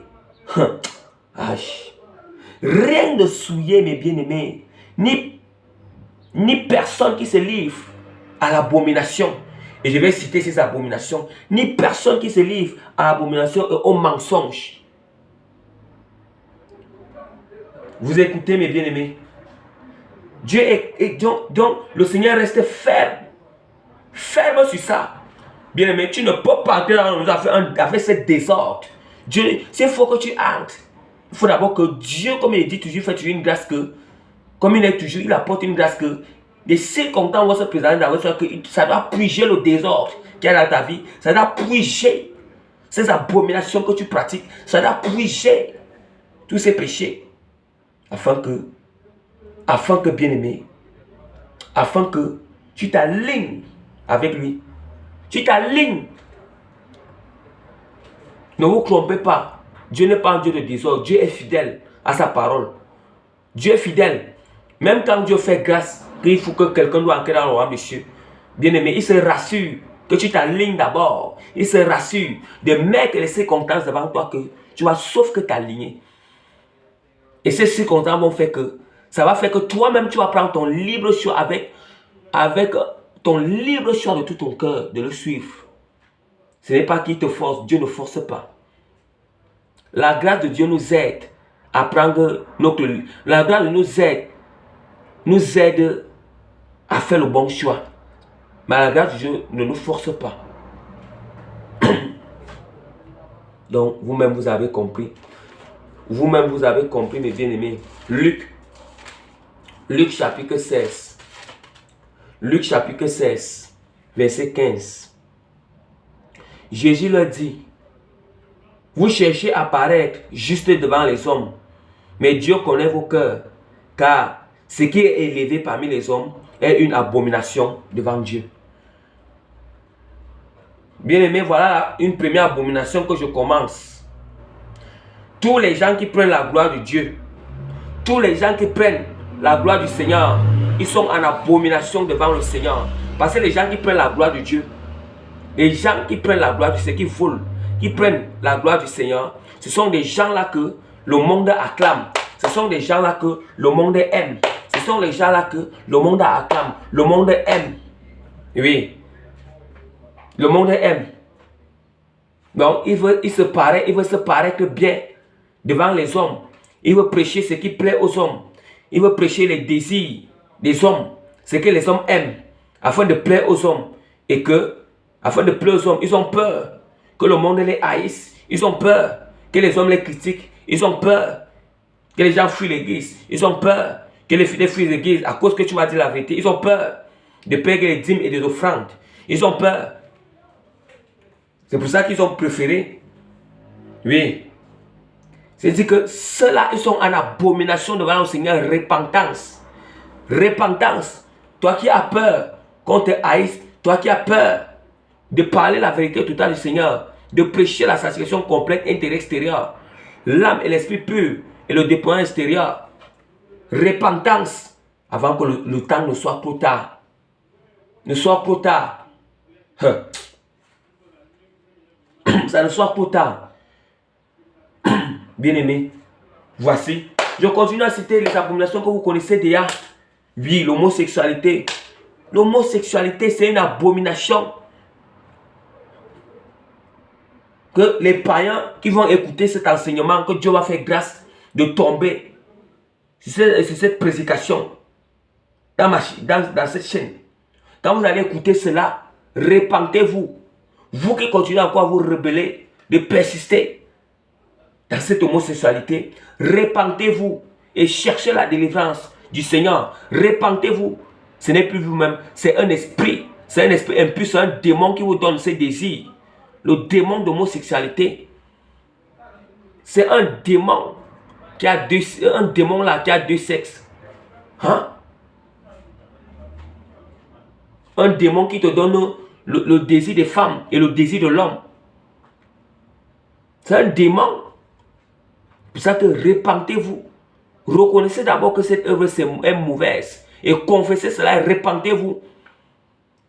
Rien de souillé, mes bien-aimés. Ni personne qui se livre à l'abomination. Et je vais citer ces abominations. Ni personne qui se livre à l'abomination et au mensonge. Vous écoutez, mes bien-aimés. Dieu donc le Seigneur reste ferme. Ferme sur ça. Bien-aimé, tu ne peux pas entrer dans nos affaires avec ce désordre. Dieu, s'il faut que tu entres, il faut d'abord que Dieu, comme il dit toujours, fait toujours une grâce que, comme il est toujours, il apporte une grâce que, des circonstances vont se présenter dans votre vie, que ça doit puiser le désordre qu'il y a dans ta vie. Ça doit puiser ces abominations que tu pratiques. Ça doit puiser tous ces péchés. Afin que bien-aimé, afin que tu t'alignes avec lui. Tu t'alignes. Ne vous trompez pas. Dieu n'est pas un Dieu de désordre. Dieu est fidèle à sa parole. Dieu est fidèle. Même quand Dieu fait grâce, qu'il faut que quelqu'un doit entrer dans le royaume des cieux. Bien-aimé, il se rassure que tu t'alignes d'abord. Il se rassure de mettre les circonstances devant toi que tu vas sauf que t'aligner. Et ces circonstances vont faire que ça va faire que toi-même tu vas prendre ton libre choix avec ton libre choix de tout ton cœur de le suivre. Ce n'est pas qui te force, Dieu ne force pas. La grâce de Dieu nous aide à prendre notre... La grâce de nous aide à faire le bon choix. Mais la grâce de Dieu ne nous force pas. Donc, vous-même, vous avez compris. Vous-même, vous avez compris, mes bien-aimés. Luc chapitre 16. Luc chapitre 16, verset 15. Jésus leur dit, vous cherchez à paraître juste devant les hommes, mais Dieu connaît vos cœurs, car ce qui est élevé parmi les hommes est une abomination devant Dieu. Bien-aimé, voilà une première abomination que je commence. Tous les gens qui prennent la gloire de Dieu, tous les gens qui prennent la gloire du Seigneur, ils sont en abomination devant le Seigneur. Parce que les gens qui prennent la gloire de Dieu, les gens qui prennent la gloire du Seigneur, qui volent, qui prennent la gloire du Seigneur, ce sont des gens-là que le monde acclame. Ce sont des gens-là que le monde aime. Ce sont les gens-là que le monde acclame. Le monde aime. Oui. Le monde aime. Donc, il veut se paraître bien devant les hommes. Il veut prêcher ce qui plaît aux hommes. Il veut prêcher les désirs des hommes. Ce que les hommes aiment. Afin de plaire aux hommes. Et que, afin de plaire aux hommes, ils ont peur que le monde les haïsse. Ils ont peur que les hommes les critiquent. Ils ont peur que les gens fuient l'église. Ils ont peur que les fidèles fuient l'église à cause que tu m'as dit la vérité. Ils ont peur de payer les dîmes et les offrandes. Ils ont peur. C'est pour ça qu'ils ont préféré. Oui. C'est-à-dire que ceux-là, ils sont en abomination devant le Seigneur. Repentance. Repentance. Toi qui as peur qu'on te haïsse. Toi qui as peur de parler la vérité totale du Seigneur. De prêcher la sanctification complète intérieur-extérieur. L'âme et l'esprit pur. Et le déploiement extérieur. Repentance. Avant que le temps ne soit trop tard. Ne soit trop tard. Ça ne soit trop tard. Bien-aimés, voici. Je continue à citer les abominations que vous connaissez déjà. Oui, l'homosexualité. L'homosexualité, c'est une abomination. Que les païens qui vont écouter cet enseignement, que Dieu va faire grâce de tomber sur cette prédication. dans cette chaîne. Quand vous allez écouter cela, répentez-vous. Vous qui continuez encore à vous rebeller, de persister dans cette homosexualité, répentez-vous et cherchez la délivrance du Seigneur. Répentez-vous. Ce n'est plus vous-même, c'est un esprit impur, c'est un démon qui vous donne ces désirs. Le démon d'homosexualité, c'est un démon qui a deux sexes. Hein? Un démon qui te donne le désir des femmes et le désir de l'homme. C'est un démon. Pour ça que répentez-vous. Reconnaissez d'abord que cette œuvre est mauvaise. Et confessez cela et répentez-vous.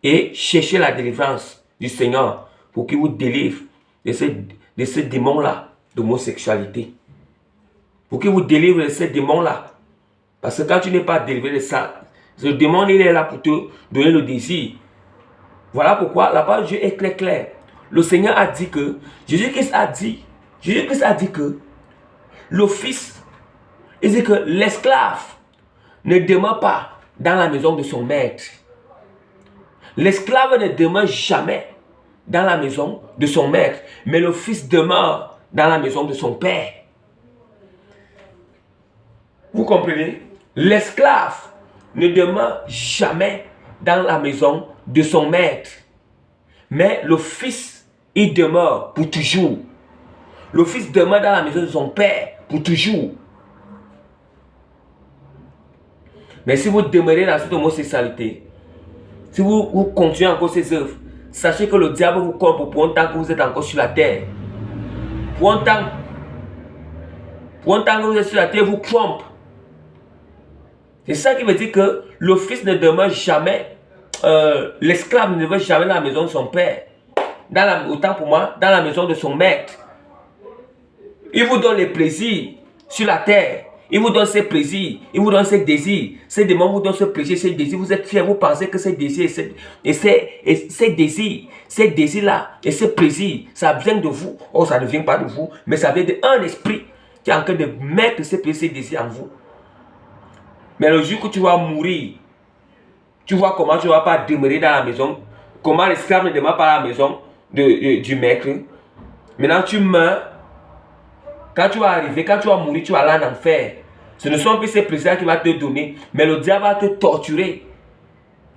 Et cherchez la délivrance du Seigneur pour qu'il vous délivre de ce démon-là d'homosexualité. Pour qu'il vous délivre de ce démon-là. Parce que quand tu n'es pas délivré de ça, ce démon, il est là pour te donner le désir. Voilà pourquoi la parole de Dieu est très claire. Le Seigneur a dit que, Jésus-Christ a dit que le Fils, il dit que l'esclave ne demeure pas dans la maison de son maître. L'esclave ne demeure jamais dans la maison de son maître, mais le Fils demeure dans la maison de son Père. Vous comprenez? L'esclave ne demeure jamais dans la maison de son maître. Mais le Fils, il demeure pour toujours. Le Fils demeure dans la maison de son Père pour toujours. Mais si vous demeurez dans cette homosexualité, si vous continuez encore ces œuvres, sachez que le diable vous corrompt pour un temps que vous êtes encore sur la terre. Pour un temps que vous êtes sur la terre, vous corrompt. C'est ça qui veut dire que le Fils ne demeure jamais, l'esclave ne demeure jamais dans la maison de son père. Autant pour moi, dans la maison de son maître. Il vous donne les plaisirs sur la terre. Il vous donne ses plaisirs, il vous donne ses désirs. Ces démons vous donnent ce plaisir, ces désirs. Vous êtes fiers, vous pensez que ces désirs et ces désirs-là et ces plaisirs, ça vient de vous. Oh, ça ne vient pas de vous, mais ça vient d'un esprit qui est en train de mettre ces plaisirs et ces désirs en vous. Mais le jour que tu vas mourir, tu vois comment tu ne vas pas demeurer dans la maison, comment l'esclave ne demeure pas à la maison du maître. Maintenant, tu meurs. Quand tu vas arriver, quand tu vas mourir, tu vas aller en enfer. Ce ne sont plus ces plaisirs qu'il va te donner, mais le diable va te torturer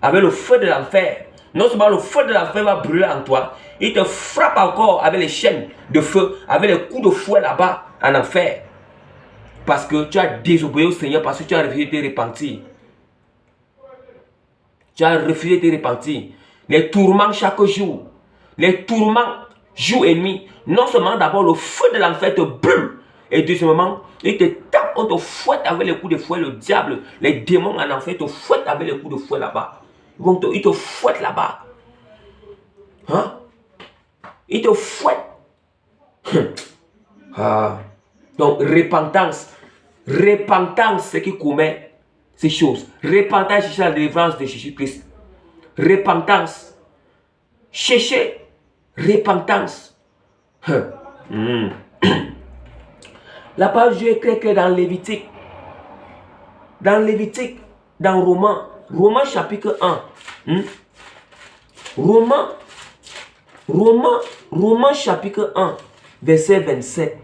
avec le feu de l'enfer. Non seulement le feu de l'enfer va brûler en toi, il te frappe encore avec les chaînes de feu, avec les coups de fouet là-bas en enfer. Parce que tu as désobéi au Seigneur, parce que tu as refusé de te repentir. Tu as refusé de te repentir. Les tourments chaque jour, les tourments jour et nuit. Non seulement d'abord le feu de l'enfer te brûle, et deuxièmement, il te tape, on te fouette avec les coups de fouet, le diable, les démons en enfer te fouettent avec les coups de fouet là-bas. Ils te fouettent là-bas. Hein? Ils te fouettent. Donc, repentance, c'est qui commet ces choses. Repentance, chercher la délivrance de Jésus-Christ. Repentance. Cherchez repentance. La parole de Dieu est très claire dans Lévitique. Dans Lévitique, dans Romains chapitre 1. Romains chapitre 1, verset 27.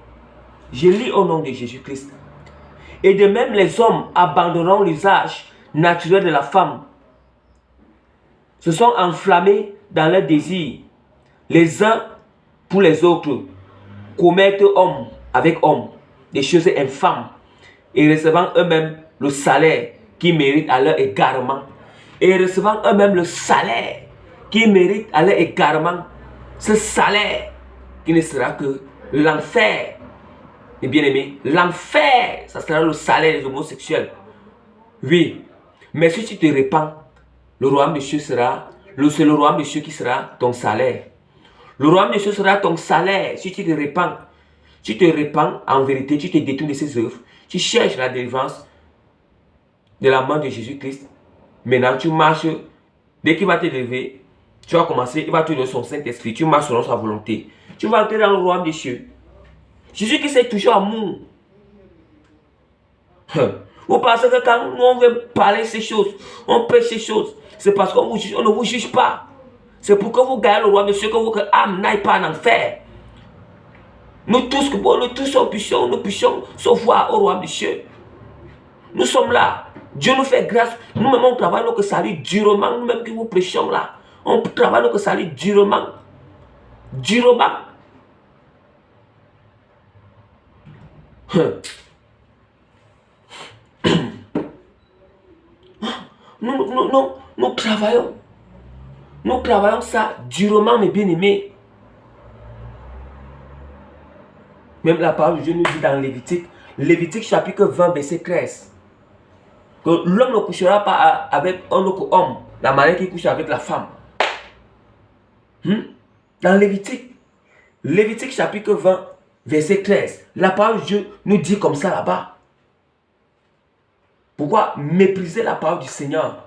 Je lis au nom de Jésus-Christ. Et de même, les hommes abandonnant l'usage naturel de la femme, se sont enflammés dans leurs désirs, les uns pour les autres, commettent homme avec homme des choses infâmes, et recevant eux-mêmes le salaire qui mérite à leur égarement. Et recevant eux-mêmes le salaire qui mérite à leur égarement, ce salaire qui ne sera que l'enfer. Et bien aimé, l'enfer, ça sera le salaire des homosexuels. Oui, mais si tu te répands, le royaume des cieux sera, c'est le royaume des cieux qui sera ton salaire. Le royaume des cieux sera ton salaire si tu te répands. Tu te répands en vérité, tu te détournes de ses œuvres. Tu cherches la délivrance de la main de Jésus-Christ. Maintenant, tu marches. Dès qu'il va te lever, tu vas commencer, il va te donner son Saint-Esprit. Tu marches selon sa volonté. Tu vas entrer dans le royaume des cieux. Jésus-Christ est toujours amour. Vous pensez que quand on veut parler ces choses, on prêche ces choses, c'est parce qu'on ne vous juge pas. C'est pour que vous gagnez le royaume de Dieu, que votre âme n'aille pas en enfer. Nous tous nous puissions se voir au royaume de Dieu. Nous sommes là. Dieu nous fait grâce. Nous-mêmes, on travaille notre salut durement. Nous-mêmes qui vous prêchons là, on travaille notre salut durement. Durement. Nous travaillons. Nous travaillons ça durement, mes bien-aimés. Même la parole de Dieu nous dit dans Lévitique chapitre 20, verset 13, que l'homme ne couchera pas avec un autre homme, la manière qu'il couche avec la femme. Dans Lévitique chapitre 20, verset 13, la parole de Dieu nous dit comme ça là-bas. Pourquoi mépriser la parole du Seigneur?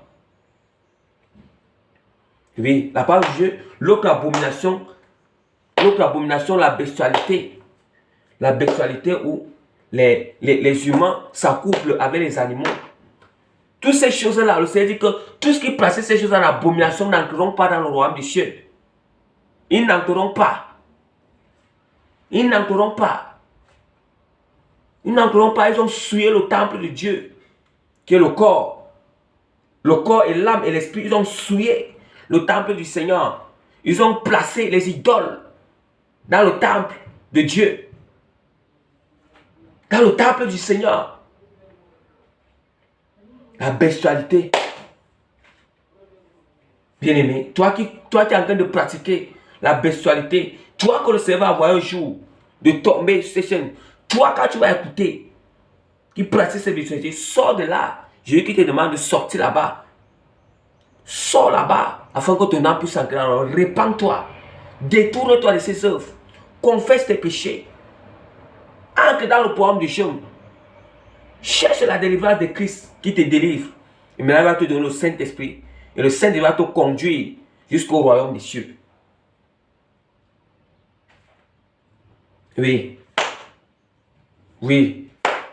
Oui, la parole de Dieu, l'autre abomination, la bestialité. La bestialité où les humains s'accouplent avec les animaux. Toutes ces choses-là, le Seigneur dit que tout ce qui pratique ces choses en abomination n'entreront pas dans le royaume des cieux. Ils n'entreront pas. Ils n'entreront pas. Ils n'entreront pas. Ils ont souillé le temple de Dieu, qui est le corps. Le corps et l'âme et l'esprit, ils ont souillé le temple du Seigneur. Ils ont placé les idoles dans le temple de Dieu. Dans le temple du Seigneur. La bestialité. Bien-aimé, toi qui es en train de pratiquer la bestialité, toi que le Seigneur va avoir un jour de tomber sur ces chaînes, toi quand tu vas écouter, qui pratique cette bestialité, sors de là. Jésus qui te demande de sortir là-bas. Sors là-bas afin que ton âme puisse entrer. Alors, répands-toi. Détourne-toi de ses œuvres. Confesse tes péchés. Entre dans le programme du jeûne. Cherche la délivrance de Christ qui te délivre. Et maintenant, il va te donner le Saint-Esprit. Et le Saint-Esprit va te conduire jusqu'au royaume des cieux. Oui. Oui.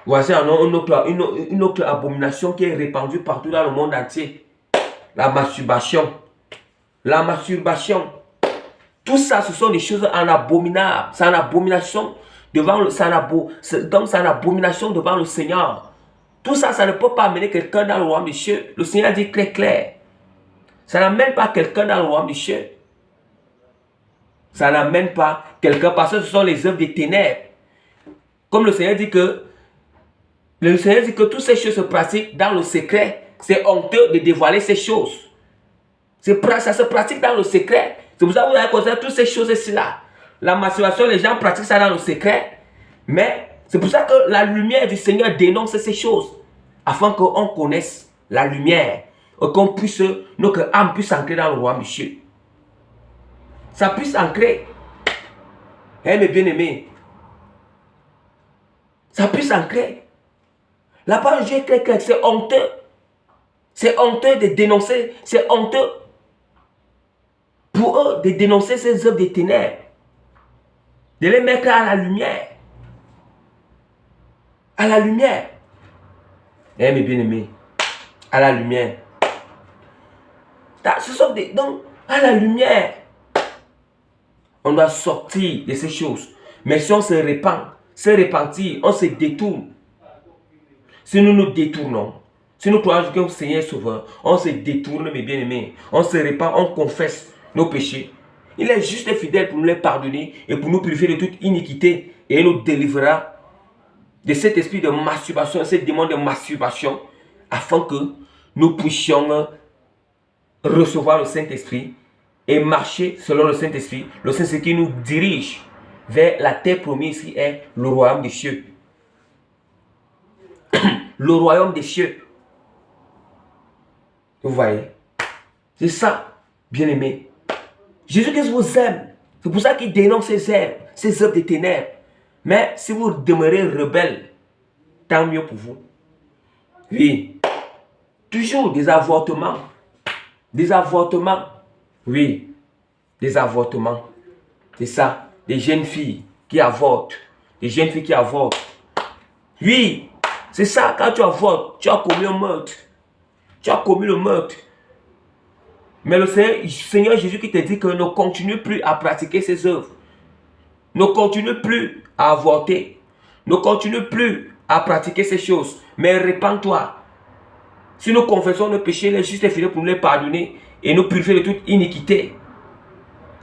Voici une autre abomination qui est répandue partout dans le monde entier. La masturbation. La masturbation. Tout ça, ce sont des choses en abominable. C'est en abomination devant le, donc c'est en abomination devant le Seigneur. Tout ça, ça ne peut pas amener quelqu'un dans le royaume des cieux. Le Seigneur dit très clair. Ça n'amène pas quelqu'un dans le royaume des cieux. Ça n'amène pas quelqu'un parce que ce sont les œuvres des ténèbres. Comme le Seigneur dit que toutes ces choses se pratiquent dans le secret. C'est honteux de dévoiler ces choses. Ça se pratique dans le secret. C'est pour ça que vous avez constaté toutes ces choses-là. La masturbation, les gens pratiquent ça dans le secret. Mais c'est pour ça que la lumière du Seigneur dénonce ces choses. Afin qu'on connaisse la lumière. Et qu'on puisse, notre âme puisse entrer dans le royaume des cieux. Ça puisse entrer. Mes bien-aimés. Ça puisse entrer. La parole de Dieu est très claire. C'est honteux. C'est honteux de dénoncer. C'est honteux pour eux de dénoncer ces œuvres des ténèbres. De les mettre à la lumière. À la lumière. Mes bien-aimés. À la lumière. Ce sont des... Donc, à la lumière. On doit sortir de ces choses. Mais si on se repentir, on se détourne. Si nous nous détournons, si nous croyons que le Seigneur est sauveur, on se détourne, mes bien-aimés. On se répand, on confesse nos péchés. Il est juste et fidèle pour nous les pardonner et pour nous purifier de toute iniquité. Et il nous délivrera de cet esprit de masturbation, de ce démon de masturbation, afin que nous puissions recevoir le Saint-Esprit et marcher selon le Saint-Esprit. Le Saint-Esprit qui nous dirige vers la terre promise qui est le royaume des cieux. Le royaume des cieux. Vous voyez? C'est ça, bien-aimé. Jésus-Christ vous aime. C'est pour ça qu'il dénonce ces œuvres des ténèbres. Mais si vous demeurez rebelle, tant mieux pour vous. Oui. Toujours des avortements. Des avortements. Oui. Des avortements. C'est ça. Des jeunes filles qui avortent. Des jeunes filles qui avortent. Oui. C'est ça, quand tu avortes, tu as commis un meurtre. Tu as commis le meurtre. Mais le Seigneur Jésus qui te dit que ne continue plus à pratiquer ses œuvres. Ne continue plus à avorter. Ne continue plus à pratiquer ces choses. Mais répands-toi. Si nous confessons nos péchés, il est juste et fidèle pour nous les pardonner et nous purifier de toute iniquité.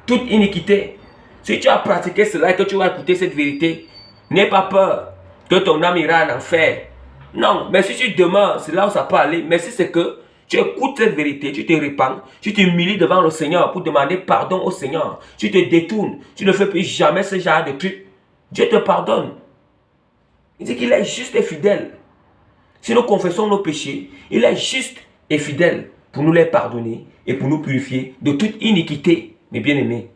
Toute iniquité. Si tu as pratiqué cela et que tu vas écouter cette vérité, n'aie pas peur que ton âme ira en enfer. Non, mais si tu demandes, c'est là où ça peut aller. Mais si c'est que tu écoutes cette vérité, tu te répands, tu t'humilies devant le Seigneur pour demander pardon au Seigneur, tu te détournes, tu ne fais plus jamais ce genre de trucs, Dieu te pardonne. Il dit qu'il est juste et fidèle. Si nous confessons nos péchés, il est juste et fidèle pour nous les pardonner et pour nous purifier de toute iniquité, mes bien-aimés.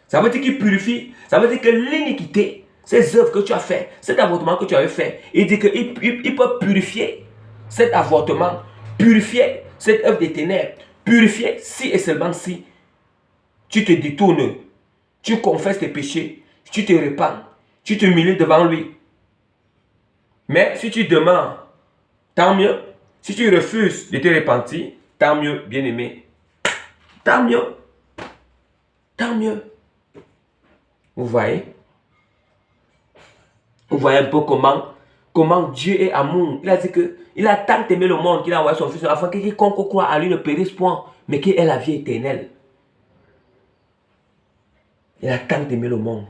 Ça veut dire qu'il purifie, ça veut dire que l'iniquité, ces œuvres que tu as fait, cet avortement que tu avais fait, il dit qu'il peut purifier cet avortement, purifier cette œuvre des ténèbres, purifier si et seulement si tu te détournes, tu confesses tes péchés, tu te répands, tu te humilies devant lui. Mais si tu demandes, tant mieux. Si tu refuses de te repentir, tant mieux, bien-aimé. Tant mieux. Tant mieux. Vous voyez? Vous voyez un peu comment Dieu est amour. Il a dit qu'il a tant aimé le monde qu'il a envoyé son fils afin que quiconque croit à lui ne périsse point, mais qu'il ait la vie éternelle. Il a tant aimé le monde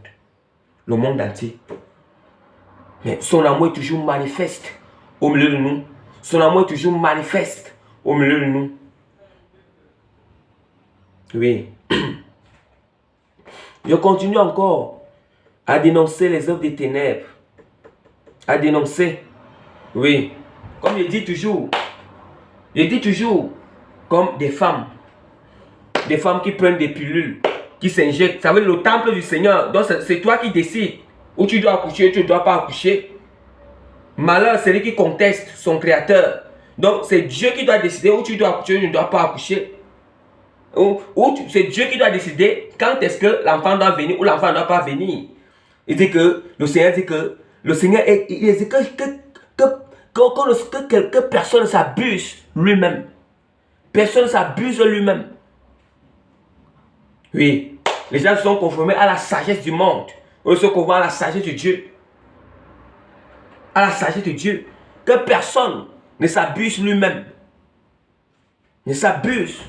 entier. Mais son amour est toujours manifeste au milieu de nous. Son amour est toujours manifeste au milieu de nous. Oui. Je continue encore à dénoncer les œuvres des ténèbres. À dénoncer. Oui. Comme je dis toujours, comme des femmes qui prennent des pilules, qui s'injectent. Ça veut dire le temple du Seigneur. Donc c'est toi qui décides où tu dois accoucher, où tu ne dois pas accoucher. Malheur, c'est lui qui conteste son créateur. Donc c'est Dieu qui doit décider où tu dois accoucher, où tu ne dois pas accoucher. C'est Dieu qui doit décider quand est-ce que l'enfant doit venir ou l'enfant ne doit pas venir. Il dit que le Seigneur dit que le Seigneur il dit que personne ne s'abuse lui-même. Personne ne s'abuse lui-même. Oui, les gens se sont conformés à la sagesse du monde. Ils se conforment à la sagesse de Dieu. À la sagesse de Dieu. Que personne ne s'abuse lui-même. Ne s'abuse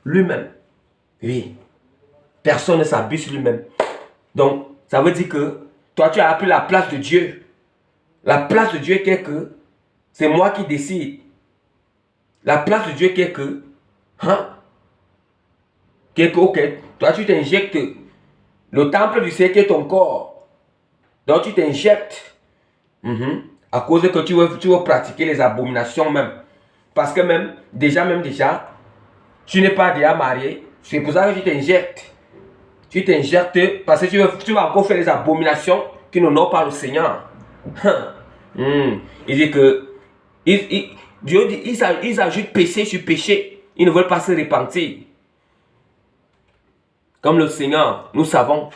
lui-même. Oui. Personne ne s'abuse lui-même. Donc, ça veut dire que toi, tu as appris la place de Dieu. La place de Dieu qui est que c'est moi qui décide. La place de Dieu qui est que, ok, toi tu t'injectes le temple du Seigneur qui est ton corps. Donc tu t'injectes à cause que tu veux pratiquer les abominations même. Parce que déjà, tu n'es pas déjà marié. C'est pour ça que tu t'injectes. Tu t'injectes parce que tu vas encore faire les abominations qui n'honorent pas le Seigneur. Il dit que Dieu dit, ils ajoutent péché sur péché. Ils ne veulent pas se repentir. Comme le Seigneur, nous savons.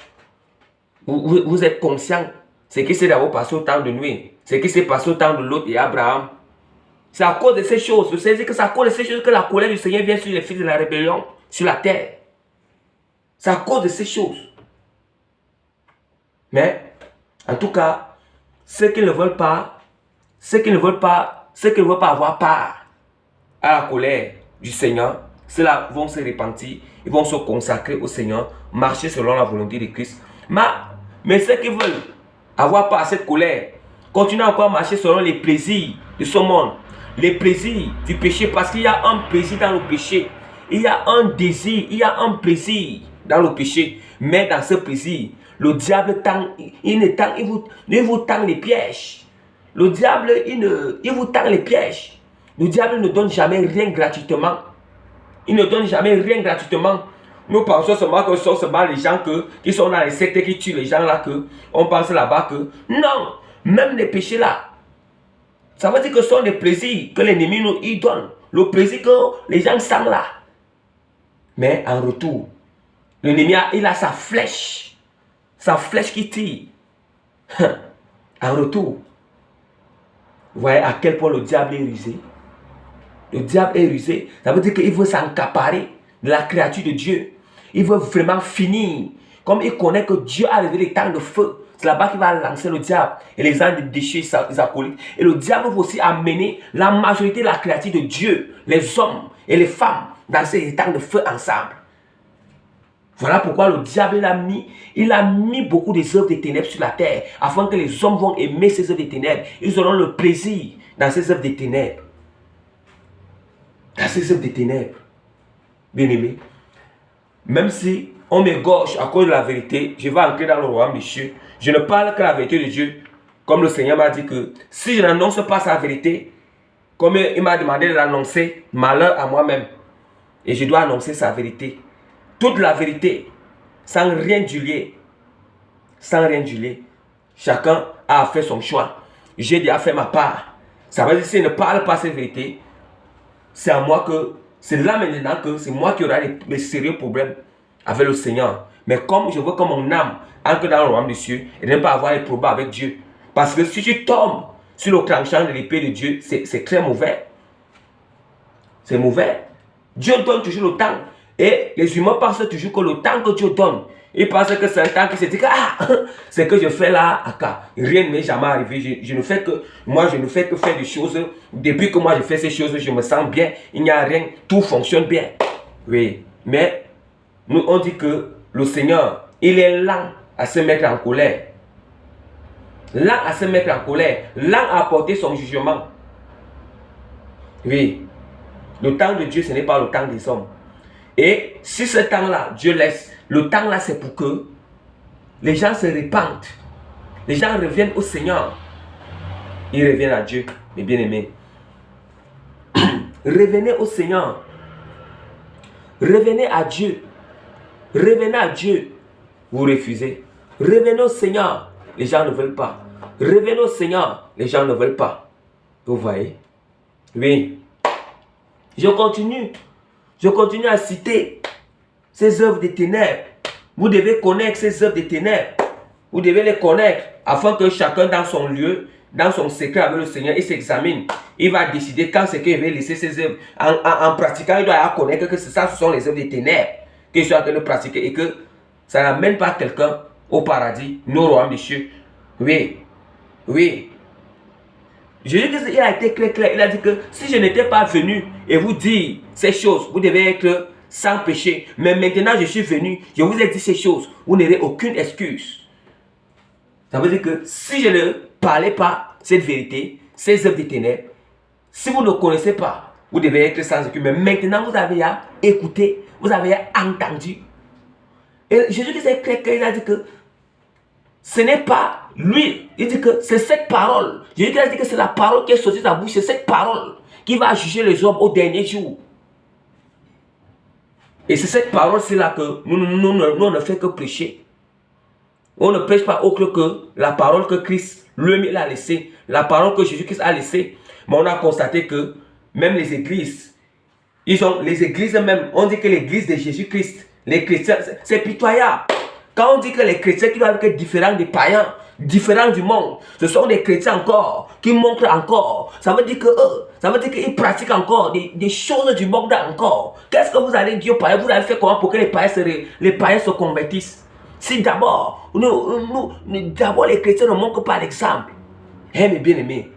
Vous êtes conscients. Ce qui s'est d'abord passé au temps de Noé. Ce qui s'est passé au temps de Lot et Abraham. C'est à cause de ces choses. Vous savez que c'est à cause de ces choses que la colère du Seigneur vient sur les fils de la rébellion, sur la terre. C'est à cause de ces choses. Mais, en tout cas, ceux qui ne veulent pas avoir part à la colère du Seigneur, ceux-là vont se repentir, ils vont se consacrer au Seigneur, marcher selon la volonté de Christ. Mais ceux qui veulent avoir part à cette colère, continuent encore à marcher selon les plaisirs de ce monde, les plaisirs du péché, parce qu'il y a un plaisir dans le péché, il y a un désir, il y a un plaisir dans le péché, mais dans ce plaisir, le diable il vous tend les pièges. Le diable, il vous tend les pièges. Le diable ne donne jamais rien gratuitement. Il ne donne jamais rien gratuitement. Nous pensons seulement que ce sont seulement les gens qui sont dans les sectes qui tuent les gens là, on pense là-bas que non, même les péchés là, ça veut dire que ce sont des plaisirs que l'ennemi nous donne. Le plaisir que les gens sentent là. Mais en retour, l'ennemi il a sa flèche qui tire. En retour. Vous voyez à quel point le diable est rusé. Le diable est rusé. Ça veut dire qu'il veut s'accaparer de la créature de Dieu. Il veut vraiment finir. Comme il connaît que Dieu a levé les temps de feu. C'est là-bas qu'il va lancer le diable et les anges de déchets, les acolytes. Et le diable veut aussi amener la majorité de la créature de Dieu, les hommes et les femmes, dans ces temps de feu ensemble. Voilà pourquoi le diable il a mis beaucoup des œuvres des ténèbres sur la terre, afin que les hommes vont aimer ces œuvres des ténèbres. Ils auront le plaisir dans ces œuvres des ténèbres. Dans ces œuvres des ténèbres. Bien aimé. Même si on m'égorge à cause de la vérité, je vais entrer dans le royaume des cieux. Je ne parle que la vérité de Dieu. Comme le Seigneur m'a dit que si je n'annonce pas sa vérité, comme il m'a demandé de l'annoncer, malheur à moi-même. Et je dois annoncer sa vérité. Toute la vérité, sans rien diluer. Sans rien diluer. Chacun a fait son choix. J'ai déjà fait ma part. Ça veut dire que si je ne parle pas cette vérité, c'est à moi que, c'est là maintenant que c'est moi qui aurai les sérieux problèmes avec le Seigneur. Mais comme je veux que mon âme entre dans le royaume des cieux et ne pas avoir les problèmes avec Dieu. Parce que si tu tombes sur le tranchant de l'épée de Dieu, c'est très mauvais. C'est mauvais. Dieu donne toujours le temps. Et les humains pensent toujours que le temps que Dieu donne, ils pensent que c'est un temps qui se dit que c'est que je fais là, rien ne m'est jamais arrivé. Je ne fais que, moi je ne fais que faire des choses. Depuis que moi je fais ces choses, je me sens bien. Il n'y a rien, tout fonctionne bien. Oui, mais nous on dit que le Seigneur, il est lent à se mettre en colère. Lent à se mettre en colère. Lent à apporter son jugement. Oui, le temps de Dieu, ce n'est pas le temps des hommes. Et si ce temps-là, Dieu laisse, le temps-là, c'est pour que les gens se répandent. Les gens reviennent au Seigneur. Ils reviennent à Dieu, mes bien-aimés. Revenez au Seigneur. Revenez à Dieu. Revenez à Dieu. Vous refusez. Revenez au Seigneur. Les gens ne veulent pas. Revenez au Seigneur. Les gens ne veulent pas. Vous voyez? Oui. Je continue. Je continue à citer ces œuvres des ténèbres. Vous devez connaître ces œuvres des ténèbres. Vous devez les connaître afin que chacun dans son lieu, dans son secret avec le Seigneur, il s'examine. Il va décider quand c'est qu'il va laisser ses œuvres. En pratiquant, il doit connaître que ça, ce sont les œuvres des ténèbres qu'il est en train de pratiquer et que ça n'amène pas quelqu'un au paradis, nous au royaume des cieux. Oui, oui. Jésus il a été clair, il a dit que si je n'étais pas venu et vous dire ces choses, vous devez être sans péché. Mais maintenant je suis venu, je vous ai dit ces choses, vous n'aurez aucune excuse. Ça veut dire que si je ne parlais pas cette vérité, ces œuvres des ténèbres, si vous ne connaissez pas, vous devez être sans excuse. Mais maintenant vous avez à écouter, vous avez à entendu. Et Jésus est clair, il a dit que ce n'est pas lui, il dit que c'est cette parole. Jésus a dit que c'est la parole qui est sortie de sa bouche, c'est cette parole qui va juger les hommes au dernier jour. Et c'est cette parole-là que nous on ne fait que prêcher. On ne prêche pas autre que la parole que Christ lui a laissée, la parole que Jésus-Christ a laissée. Mais on a constaté que même les églises, les églises même, on dit que l'église de Jésus-Christ, les chrétiens, c'est pitoyable. Quand on dit que les chrétiens qui doivent être différents des païens, différents du monde, ce sont des chrétiens encore, qui montrent encore. Ça veut dire que eux, ça veut dire qu'ils pratiquent encore des choses du monde encore. Qu'est-ce que vous allez dire aux païens? Vous allez faire comment pour que les païens se convertissent? Si d'abord, d'abord les chrétiens ne montrent pas l'exemple. Eh mes bien-aimés,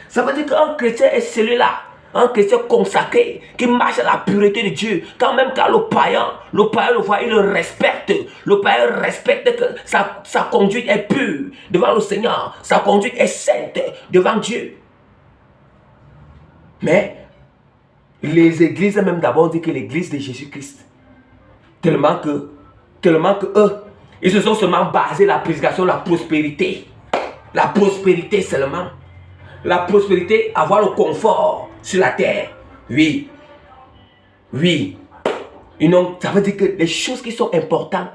ça veut dire qu'un chrétien est celui-là. Un chrétien consacré qui marche à la pureté de Dieu. Quand même quand le païen le voit, il le respecte. Le païen respecte que sa conduite est pure devant le Seigneur. Sa conduite est sainte devant Dieu. Mais les églises même d'abord dit que l'église de Jésus-Christ, tellement que eux, ils se sont seulement basés la prédication de la prospérité. La prospérité seulement. La prospérité, avoir le confort sur la terre. Oui. Oui. Et non, ça veut dire que les choses qui sont importantes.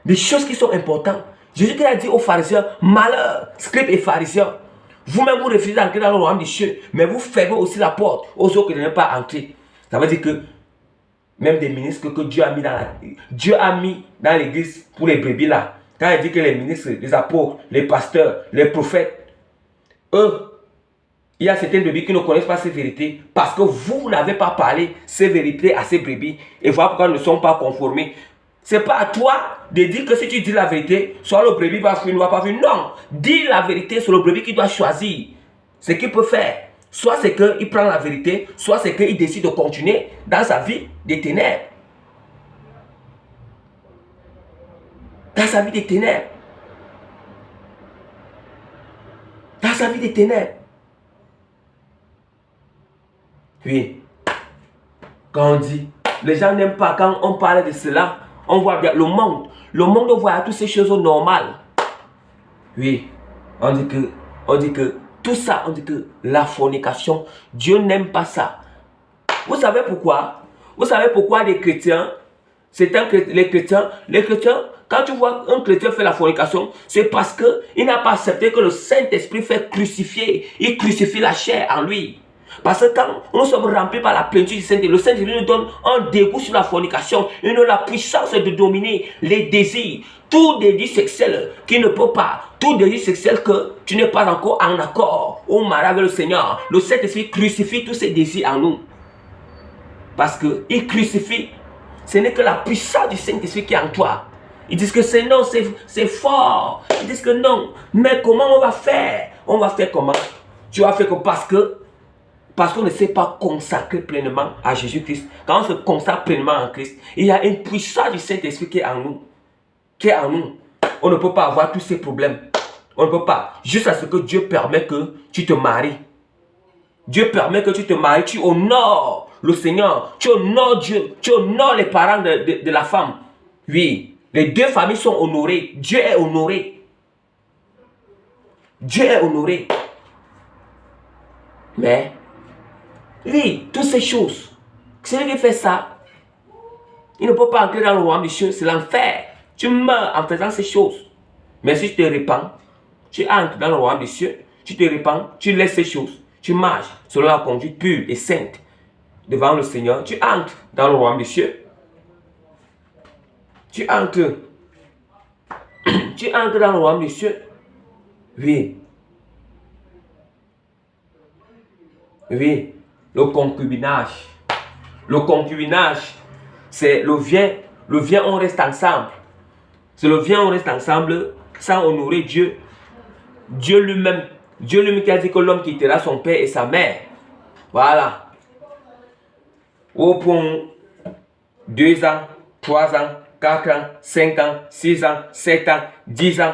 Les choses qui sont importantes. Jésus a dit aux pharisiens, malheur, scribes et pharisiens. Vous-même, vous refusez d'entrer dans le royaume des cieux. Mais vous fermez aussi la porte aux autres qui ne veulent pas entrer. Ça veut dire que même des ministres que Dieu a mis dans l'église pour les brebis là. Quand il dit que les ministres, les apôtres, les pasteurs, les prophètes, eux, Il y a certaines brebis qui ne connaissent pas ces vérités parce que vous n'avez pas parlé ces vérités à ces brebis. Et voilà pourquoi elles ne sont pas conformées. Ce n'est pas à toi de dire que si tu dis la vérité, soit le brebis va fuir, ne va pas fuir. Non, dis la vérité, c'est le brebis qui doit choisir ce qu'il peut faire. Soit c'est qu'il prend la vérité, soit c'est qu'il décide de continuer dans sa vie des ténèbres. Dans sa vie des ténèbres. Dans sa vie des ténèbres. Oui. Quand on dit, les gens n'aiment pas quand on parle de cela. On voit bien le monde. Le monde voit toutes ces choses normales. Oui. On dit que tout ça, on dit que la fornication, Dieu n'aime pas ça. Vous savez pourquoi? Vous savez pourquoi les chrétiens, les chrétiens, quand tu vois un chrétien faire la fornication, c'est parce qu'il n'a pas accepté que le Saint-Esprit fait crucifier. Il crucifie la chair en lui. Parce que quand nous sommes remplis par la plénitude du Saint-Esprit, le Saint-Esprit nous donne un dégoût sur la fornication. Il nous a la puissance de dominer les désirs. Tout désir sexuel qui ne peut pas, tout désir sexuel que tu n'es pas encore en accord au mariage avec le Seigneur. Le Saint-Esprit crucifie tous ces désirs en nous. Parce qu'il crucifie. Ce n'est que la puissance du Saint-Esprit qui est en toi. Ils disent que c'est non, c'est fort. Ils disent que non. Mais comment on va faire? On va faire comment? Tu vas faire comme parce qu'on ne s'est pas consacré pleinement à Jésus-Christ. Quand on se consacre pleinement en Christ, il y a une puissance du Saint-Esprit qui est en nous. Qui est en nous. On ne peut pas avoir tous ces problèmes. On ne peut pas. Juste à ce que Dieu permet que tu te maries. Dieu permet que tu te maries. Tu honores le Seigneur. Tu honores Dieu. Tu honores les parents de la femme. Oui. Les deux familles sont honorées. Dieu est honoré. Dieu est honoré. Mais, oui, toutes ces choses, celui qui fait ça, il ne peut pas entrer dans le royaume des cieux, c'est l'enfer. Tu meurs en faisant ces choses. Mais si tu te répands, tu entres dans le royaume des cieux, tu te répands, tu laisses ces choses, tu marches selon la conduite pure et sainte devant le Seigneur, tu entres dans le royaume des cieux. Tu entres. Tu entres dans le royaume des cieux. Oui. Oui. Le concubinage. Le concubinage, c'est le viens, on reste ensemble. C'est le viens, on reste ensemble sans honorer Dieu. Dieu lui-même qui a dit que l'homme quittera son père et sa mère. Voilà. Au point 2 ans, 3 ans, 4 ans, 5 ans, 6 ans, 7 ans, 10 ans.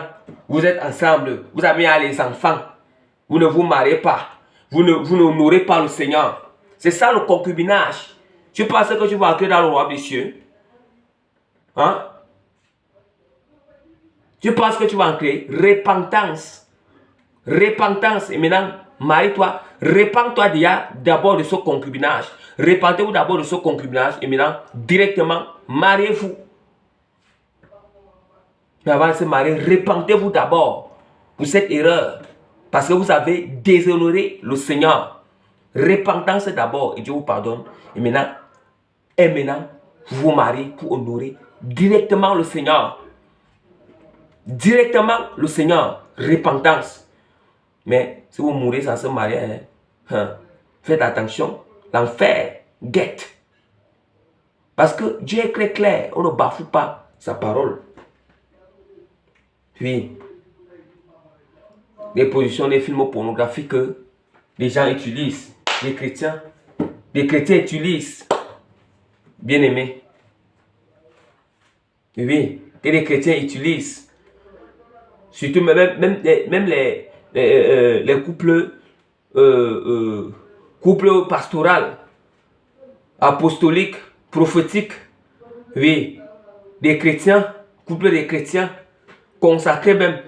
Vous êtes ensemble. Vous avez les enfants. Vous ne vous mariez pas. Vous n'honorez pas le Seigneur. C'est ça le concubinage. Tu penses que tu vas entrer dans le royaume des cieux? Hein? Tu penses que tu vas entrer? Repentance. Repentance. Et maintenant, marie-toi. Repends-toi d'abord de ce concubinage. Repentez-vous d'abord de ce concubinage. Et maintenant, directement, mariez-vous. Mais avant de se marier, repentez-vous d'abord pour cette erreur. Parce que vous avez déshonoré le Seigneur. Repentance d'abord et Dieu vous pardonne. Et maintenant, vous vous mariez pour honorer directement le Seigneur. Directement le Seigneur. Repentance. Mais si vous mourrez sans se marier, faites attention. L'enfer guette. Parce que Dieu est très clair. On ne bafoue pas sa parole. Puis, les positions des films pornographiques que les gens utilisent, les chrétiens utilisent, bien aimés. Oui, que les chrétiens utilisent. Surtout même les couples pastoraux, apostoliques, prophétiques. Oui, des chrétiens, couples des chrétiens, consacrés même.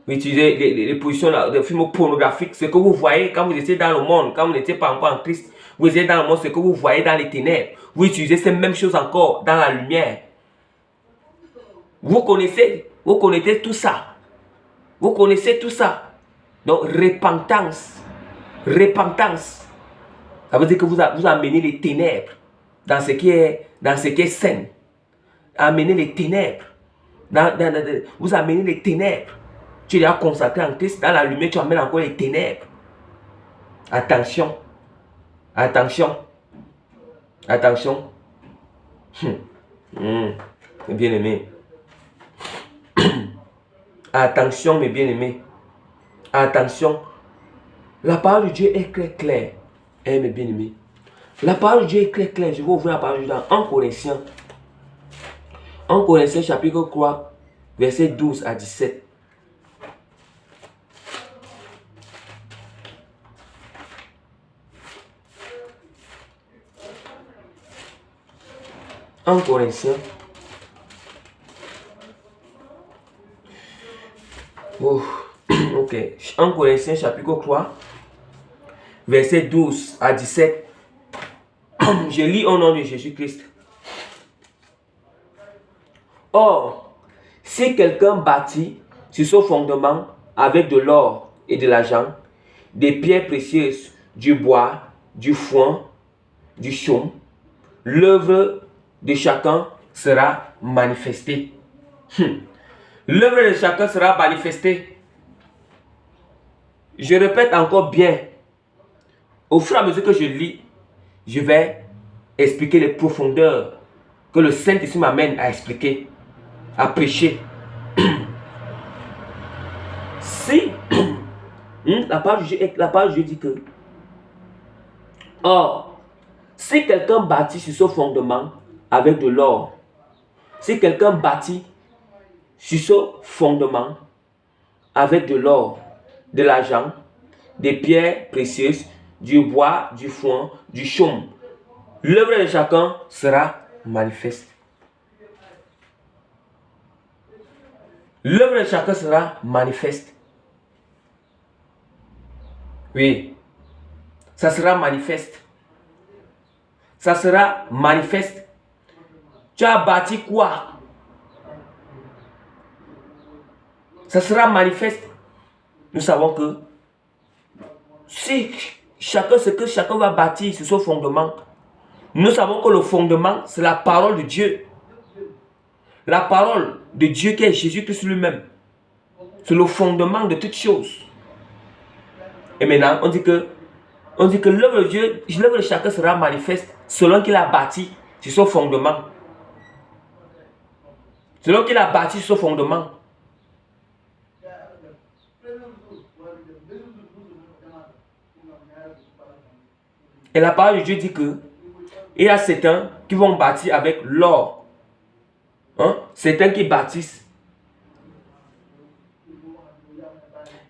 Utiliser les positions de films pornographiques, ce que vous voyez quand vous étiez dans le monde, quand vous n'étiez pas encore en Christ, vous étiez dans le monde, ce que vous voyez dans les ténèbres, vous utilisez ces mêmes choses encore dans la lumière. Vous connaissez tout ça. Vous connaissez tout ça. Donc, repentance. Repentance. Ça veut dire que vous amenez les ténèbres dans ce qui est sain. Amenez les ténèbres. Vous amenez les ténèbres. Tu es consacré en Christ, dans la lumière, tu amènes encore les ténèbres. Attention. Attention. Attention. Mes bien-aimés. Attention, mes bien-aimés. Attention. La parole de Dieu est très claire. Mes bien-aimés. La parole de Dieu est très claire. Je vais ouvrir la parole de Dieu dans 1 Corinthiens. 1 Corinthiens chapitre 3, verset 12 à 17. En Corinthiens. Oh, ok. En Corinthiens chapitre 3, verset 12 à 17. Je lis au nom de Jésus-Christ. Or, si quelqu'un bâtit sur ce fondement avec de l'or et de l'argent, des pierres précieuses, du bois, du foin, du chaume, l'œuvre de chacun sera manifestée. L'œuvre de chacun sera manifestée. Je répète encore bien. Au fur et à mesure que je lis, je vais expliquer les profondeurs que le Saint-Esprit m'amène à expliquer, à prêcher. Si la parole de Dieu dit que, or, si quelqu'un bâtit sur ce fondement avec de l'or, si quelqu'un bâtit sur ce fondement avec de l'or, de l'argent, des pierres précieuses, du bois, du foin, du chaume, l'œuvre de chacun sera manifeste. L'œuvre de chacun sera manifeste. Oui, ça sera manifeste. Ça sera manifeste. Tu as bâti quoi? Ça sera manifeste. Nous savons que si ce que chacun va bâtir sur ce fondement, nous savons que le fondement, c'est la parole de Dieu. La parole de Dieu qui est Jésus-Christ lui-même. C'est le fondement de toutes choses. Et maintenant, on dit que l'œuvre de Dieu, l'œuvre de chacun sera manifeste selon qu'il a bâti sur ce fondement. Selon qu'il a bâti sur ce fondement. Et la parole de Dieu dit que il y a certains qui vont bâtir avec l'or. Certains qui bâtissent.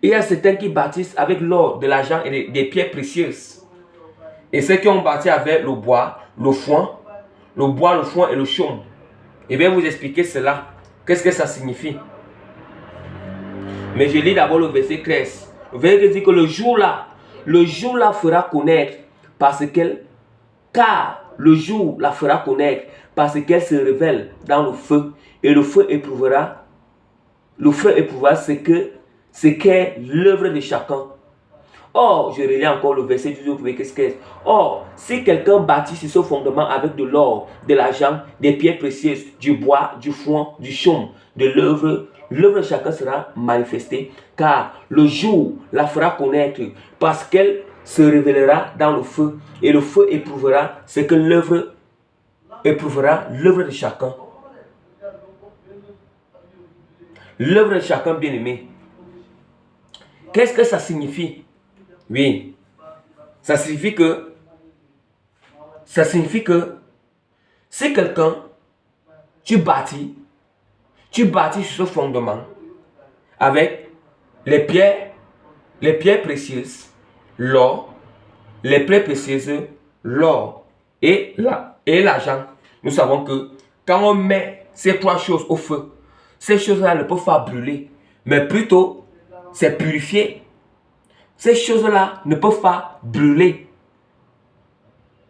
Il y a certains qui bâtissent avec l'or, de l'argent et des pierres précieuses. Et ceux qui ont bâti avec le bois, le foin, et le chaume. Je vais vous expliquer cela. Qu'est-ce que ça signifie? Mais je lis d'abord le verset 13. Le verset dit que le jour là fera connaître car le jour la fera connaître parce qu'elle se révèle dans le feu et le feu éprouvera ce qu'est l'œuvre de chacun. Or, je relis encore le verset 12, qu'est-ce que c'est? Or, si quelqu'un bâtit sur ce fondement avec de l'or, de l'argent, des pierres précieuses, du bois, du foin, du chaume, de l'œuvre de chacun sera manifestée, car le jour la fera connaître, parce qu'elle se révélera dans le feu, et le feu éprouvera ce que l'œuvre de chacun. L'œuvre de chacun, bien-aimé. Qu'est-ce que ça signifie? Oui, ça signifie que si quelqu'un, tu bâtis sur ce fondement avec les pierres précieuses, l'or, les pierres précieuses, l'or et l'argent. Nous savons que quand on met ces trois choses au feu, ces choses-là ne peuvent pas brûler, mais plutôt c'est purifié. Ces choses-là ne peuvent pas brûler.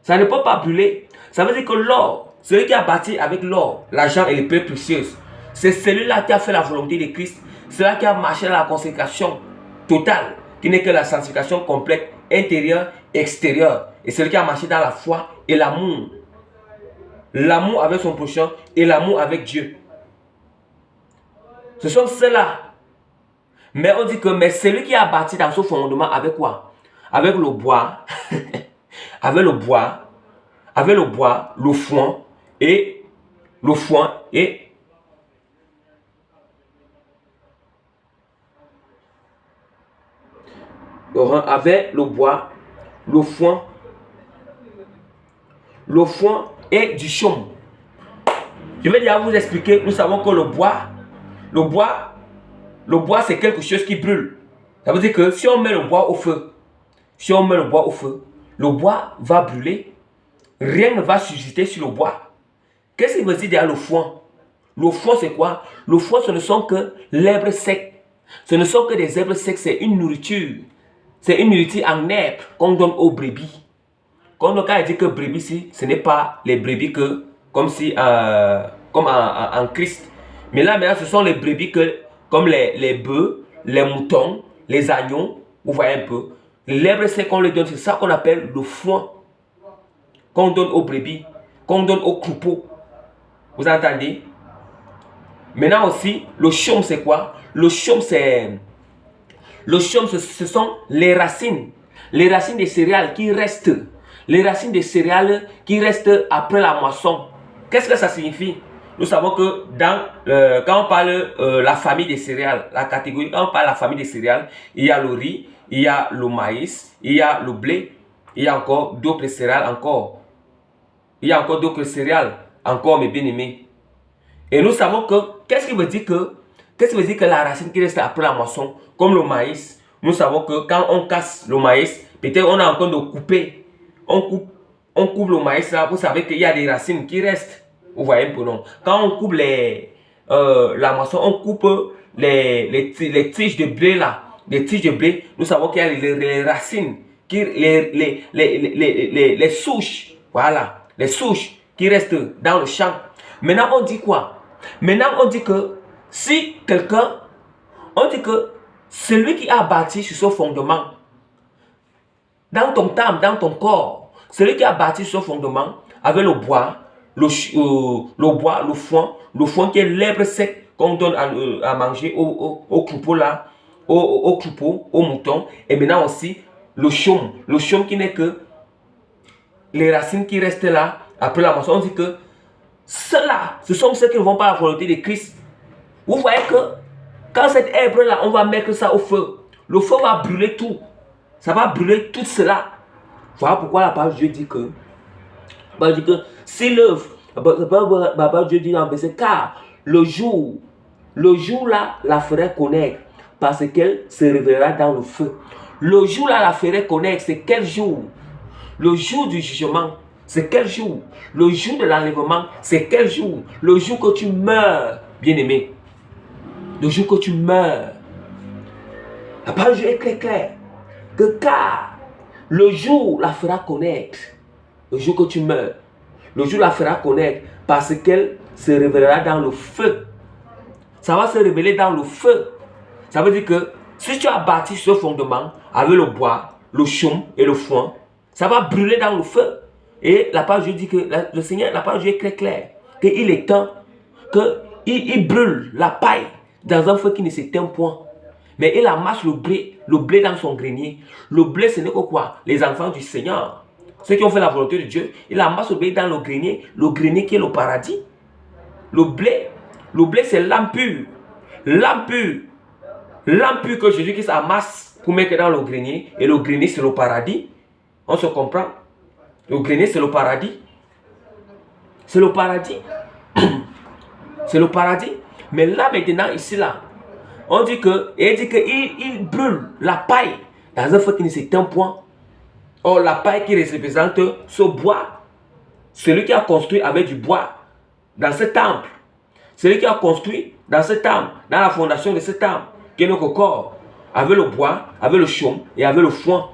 Ça ne peut pas brûler. Ça veut dire que l'or, celui qui a bâti avec l'or, l'argent et les pierres précieuses, c'est celui-là qui a fait la volonté de Christ. Celui-là qui a marché dans la consécration totale, qui n'est que la sanctification complète, intérieure, extérieure. Et celui qui a marché dans la foi et l'amour. L'amour avec son prochain et l'amour avec Dieu. Ce sont ceux-là. Mais on dit que celui qui a bâti dans ce fondement avec quoi? avec le bois, avec le bois, le foin et avec le bois, le foin et du chaume. Je vais déjà vous expliquer. Nous savons que le bois c'est quelque chose qui brûle. Ça veut dire que si on met le bois au feu, le bois va brûler. Rien ne va susciter sur le bois. Qu'est-ce qu'il veut dire derrière le foin? Le foin c'est quoi? Le foin ce ne sont que l'herbe sec. Ce ne sont que des herbes secs, c'est une nourriture. C'est une nourriture en herbe qu'on donne aux brebis. Quand on dit que brebis ici, ce n'est pas les brebis que, comme en Christ. Mais là maintenant ce sont les brebis que, comme les bœufs, les moutons, les agneaux, vous voyez un peu. L'herbe sec qu'on leur donne, c'est ça qu'on appelle le foin. Qu'on donne aux brebis, qu'on donne aux troupeaux. Vous entendez? Maintenant aussi, le chaume c'est quoi? Le chaume ce sont les racines. Les racines des céréales qui restent. Les racines des céréales qui restent après la moisson. Qu'est-ce que ça signifie? Nous savons que quand on parle la famille des céréales, la catégorie, quand on parle de la famille des céréales, il y a le riz, il y a le maïs, il y a le blé, il y a encore d'autres céréales encore. Il y a encore d'autres céréales encore, mes bien-aimés. Et nous savons que, qu'est-ce qui veut dire que la racine qui reste après la moisson, comme le maïs, nous savons que quand on casse le maïs, peut-être on est en train de couper. On coupe le maïs là, vous savez qu'il y a des racines qui restent. Vous voyez un peu non? Quand on coupe la moisson, on coupe les tiges de blé là. Les tiges de blé, nous savons qu'il y a les racines, les souches. Voilà, les souches qui restent dans le champ. Maintenant, on dit quoi? Maintenant, on dit que si quelqu'un, on dit que celui qui a bâti sur ce fondement, dans ton âme, dans ton corps, celui qui a bâti sur ce fondement, avec le bois, le foin qui est l'herbe sec qu'on donne à manger aux troupeaux là, aux troupeaux, aux moutons, et maintenant aussi le chaume qui n'est que les racines qui restent là après la moisson. On dit que ceux-là, ce sont ceux qui ne vont pas à la volonté de Christ. Vous voyez que quand cette herbe là, on va mettre ça au feu, le feu va brûler tout. Ça va brûler tout cela. Voilà pourquoi la parole de Dieu dit que, si l'œuvre, la parole de Dieu dit en verset, car le jour là la ferait connaître, parce qu'elle se révélera dans le feu. Le jour là la ferait connaître, c'est quel jour? Le jour du jugement, c'est quel jour? Le jour de l'enlèvement, c'est quel jour? Le jour que tu meurs, bien-aimé. Le jour que tu meurs. La parole de Dieu est très claire. Que car le jour la fera connaître. Le jour que tu meurs. Le jour la fera connaître parce qu'elle se révélera dans le feu. Ça va se révéler dans le feu. Ça veut dire que si tu as bâti ce fondement avec le bois, le chaume et le foin, ça va brûler dans le feu. Et la parole de Dieu dit que le Seigneur, la parole de Dieu est très claire. Qu'il est temps qu'il brûle la paille dans un feu qui ne s'éteint point. Mais il amasse le blé dans son grenier. Le blé, ce n'est que quoi? Les enfants du Seigneur. Ceux qui ont fait la volonté de Dieu. Il amasse le blé dans le grenier qui est le paradis. Le blé c'est l'âme pure. L'âme pure que Jésus-Christ amasse pour mettre dans le grenier. Et le grenier, c'est le paradis. On se comprend? Le grenier, c'est le paradis. C'est le paradis. C'est le paradis. Mais là, maintenant, ici, là, on dit que, il brûle la paille dans un feu qui ne s'éteint point. Or, la paille qui représente ce bois, celui qui a construit avec du bois dans ce temple, celui qui a construit dans ce temple, dans la fondation de ce temple, qui est notre corps, avec le bois, avec le chaume et avec le foin.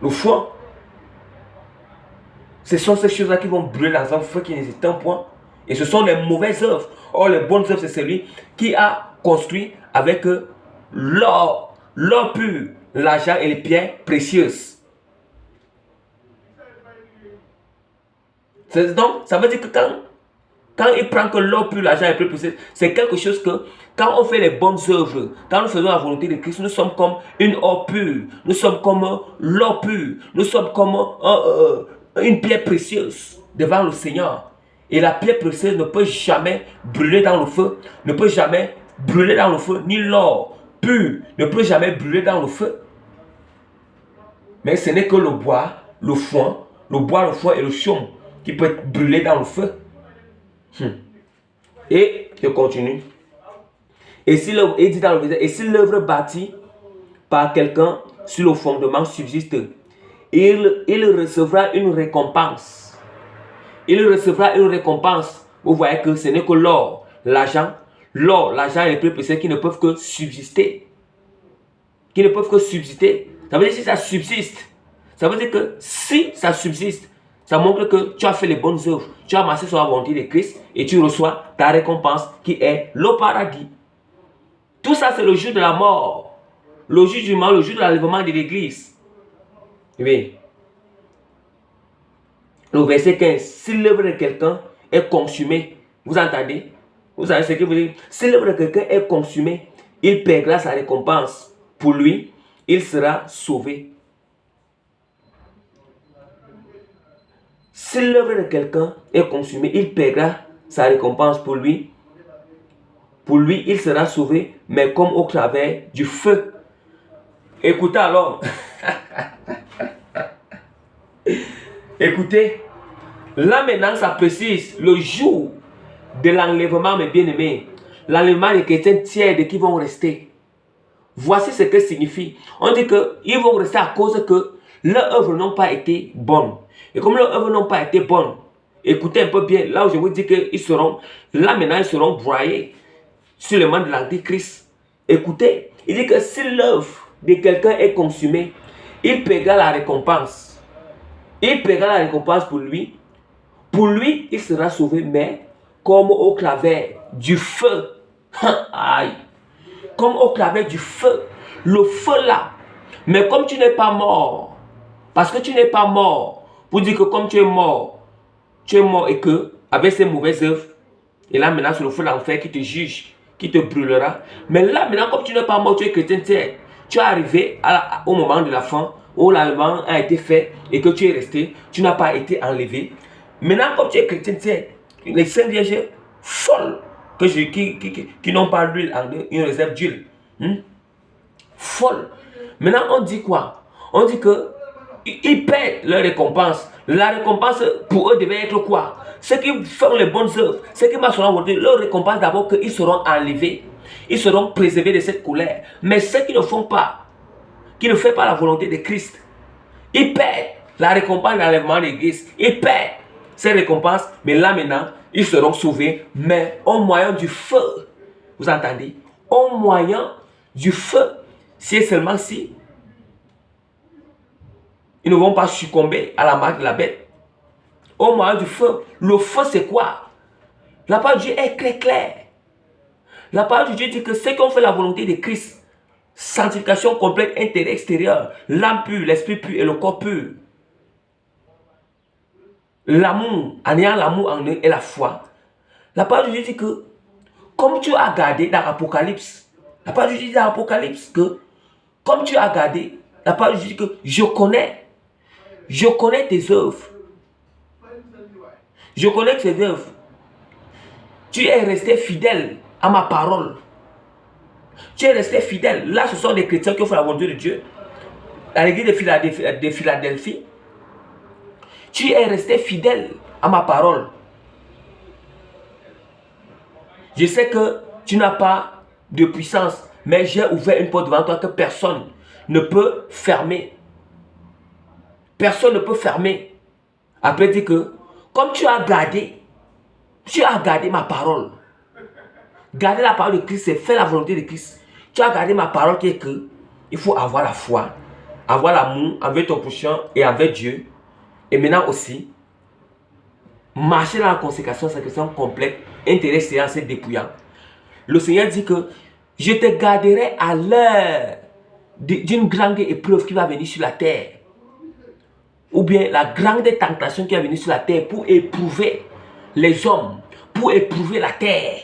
Le foin, ce sont ces choses-là qui vont brûler dans un feu qui ne s'éteint point. Et ce sont les mauvaises œuvres. Or, les bonnes œuvres, c'est celui qui a construit avec l'or pur, l'argent et les pierres précieuses. Donc, ça veut dire que Quand il prend que l'or pur, l'argent est plus précieux, c'est quelque chose que, quand on fait les bonnes œuvres, quand nous faisons la volonté de Christ, nous sommes comme une or pure, nous sommes comme l'or pur, nous sommes comme une pierre précieuse devant le Seigneur. Et la pierre précieuse ne peut jamais brûler dans le feu, ne peut jamais brûler dans le feu, ni l'or pur ne peut jamais brûler dans le feu. Mais ce n'est que le bois, le foin et le chaume qui peut être brûlé dans le feu. Et je continue. Et si l'œuvre bâtie par quelqu'un sur le fondement subsiste, il recevra une récompense. Il recevra une récompense. Vous voyez que ce n'est que l'or, l'argent et les prix précieux qui ne peuvent que subsister. Qui ne peuvent que subsister. Ça veut dire si ça subsiste. Ça veut dire que si ça subsiste, ça montre que tu as fait les bonnes œuvres. Tu as marché sur la volonté de Christ et tu reçois ta récompense qui est le paradis. Tout ça, c'est le jour de la mort. Le jugement, le jour de l'enlèvement de l'église. Oui. Le verset 15. Si l'œuvre de quelqu'un est consumée, vous entendez? Vous savez ce que vous dites? Si l'œuvre de quelqu'un est consumée, il paiera sa récompense. Pour lui, il sera sauvé. Si l'œuvre de quelqu'un est consumée, il paiera sa récompense pour lui. Pour lui, il sera sauvé, mais comme au travers du feu. Écoutez alors. Écoutez. Là maintenant, ça précise le jour de l'enlèvement, mes bien-aimés. L'enlèvement des chrétiens tiers qui vont rester. Voici ce que signifie. On dit qu'ils vont rester à cause que leurs œuvres n'ont pas été bonnes. Et comme leurs œuvres n'ont pas été bonnes, écoutez un peu bien, là où je vous dis qu'ils seront, là maintenant ils seront broyés sur le manche de l'Antichrist. Écoutez, il dit que si l'œuvre de quelqu'un est consumée, il paiera la récompense. Il paiera la récompense pour lui. Pour lui, il sera sauvé, mais comme au claver du feu. Aïe. Comme au claver du feu. Le feu là. Mais comme tu n'es pas mort, parce que tu n'es pas mort, pour dire que comme tu es mort et que, avec ces mauvaises œuvres, et là maintenant c'est le feu de l'enfer qui te juge, qui te brûlera. Mais là maintenant, comme tu n'es pas mort, tu es chrétien, tu es arrivé au moment de la fin, où l'enlèvement a été fait et que tu es resté, tu n'as pas été enlevé. Maintenant, comme tu es chrétien, les saintes vierges folles, qui n'ont pas l'huile en eux, une réserve d'huile. Folles. Maintenant, on dit quoi? On dit que ils paient leur récompense. La récompense pour eux devait être quoi? Ceux qui font les bonnes œuvres, ceux qui marchent sur la volonté, leur récompense d'abord qu'ils seront enlevés. Ils seront préservés de cette colère. Mais ceux qui ne font pas, qui ne font pas la volonté de Christ, ils paient la récompense de l'enlèvement de l'Église. Ils paient ces récompenses, mais là maintenant, ils seront sauvés, mais au moyen du feu. Vous entendez? Au moyen du feu. C'est seulement si ils ne vont pas succomber à la marque de la bête. Au moyen du feu. Le feu, c'est quoi? La parole de Dieu est très claire. La parole de Dieu dit que ceux qui ont fait la volonté de Christ, sanctification complète, intérieur, extérieur, l'âme pure, l'esprit pur et le corps pur. L'amour, en ayant l'amour en eux et la foi. La parole de Dieu dit que, comme tu as gardé dans l'Apocalypse, la parole de Dieu dit dans l'Apocalypse que, comme tu as gardé, la parole de Dieu dit que je connais tes œuvres. Je connais tes œuvres. Tu es resté fidèle à ma parole. Tu es resté fidèle. Là, ce sont des chrétiens qui ont fait la volonté de Dieu. À l'église de Philadelphie, tu es resté fidèle à ma parole. Je sais que tu n'as pas de puissance, mais j'ai ouvert une porte devant toi que personne ne peut fermer. Personne ne peut fermer. Après, dit que, comme tu as gardé ma parole. Garder la parole de Christ, c'est faire la volonté de Christ. Tu as gardé ma parole qui est que, il faut avoir la foi, avoir l'amour avec ton prochain et avec Dieu. Et maintenant aussi, marcher dans la consécration, sacrification complète, intéressée, c'est dépouillant. Le Seigneur dit que je te garderai à l'heure d'une grande épreuve qui va venir sur la terre. Ou bien la grande tentation qui va venir sur la terre pour éprouver les hommes, pour éprouver la terre.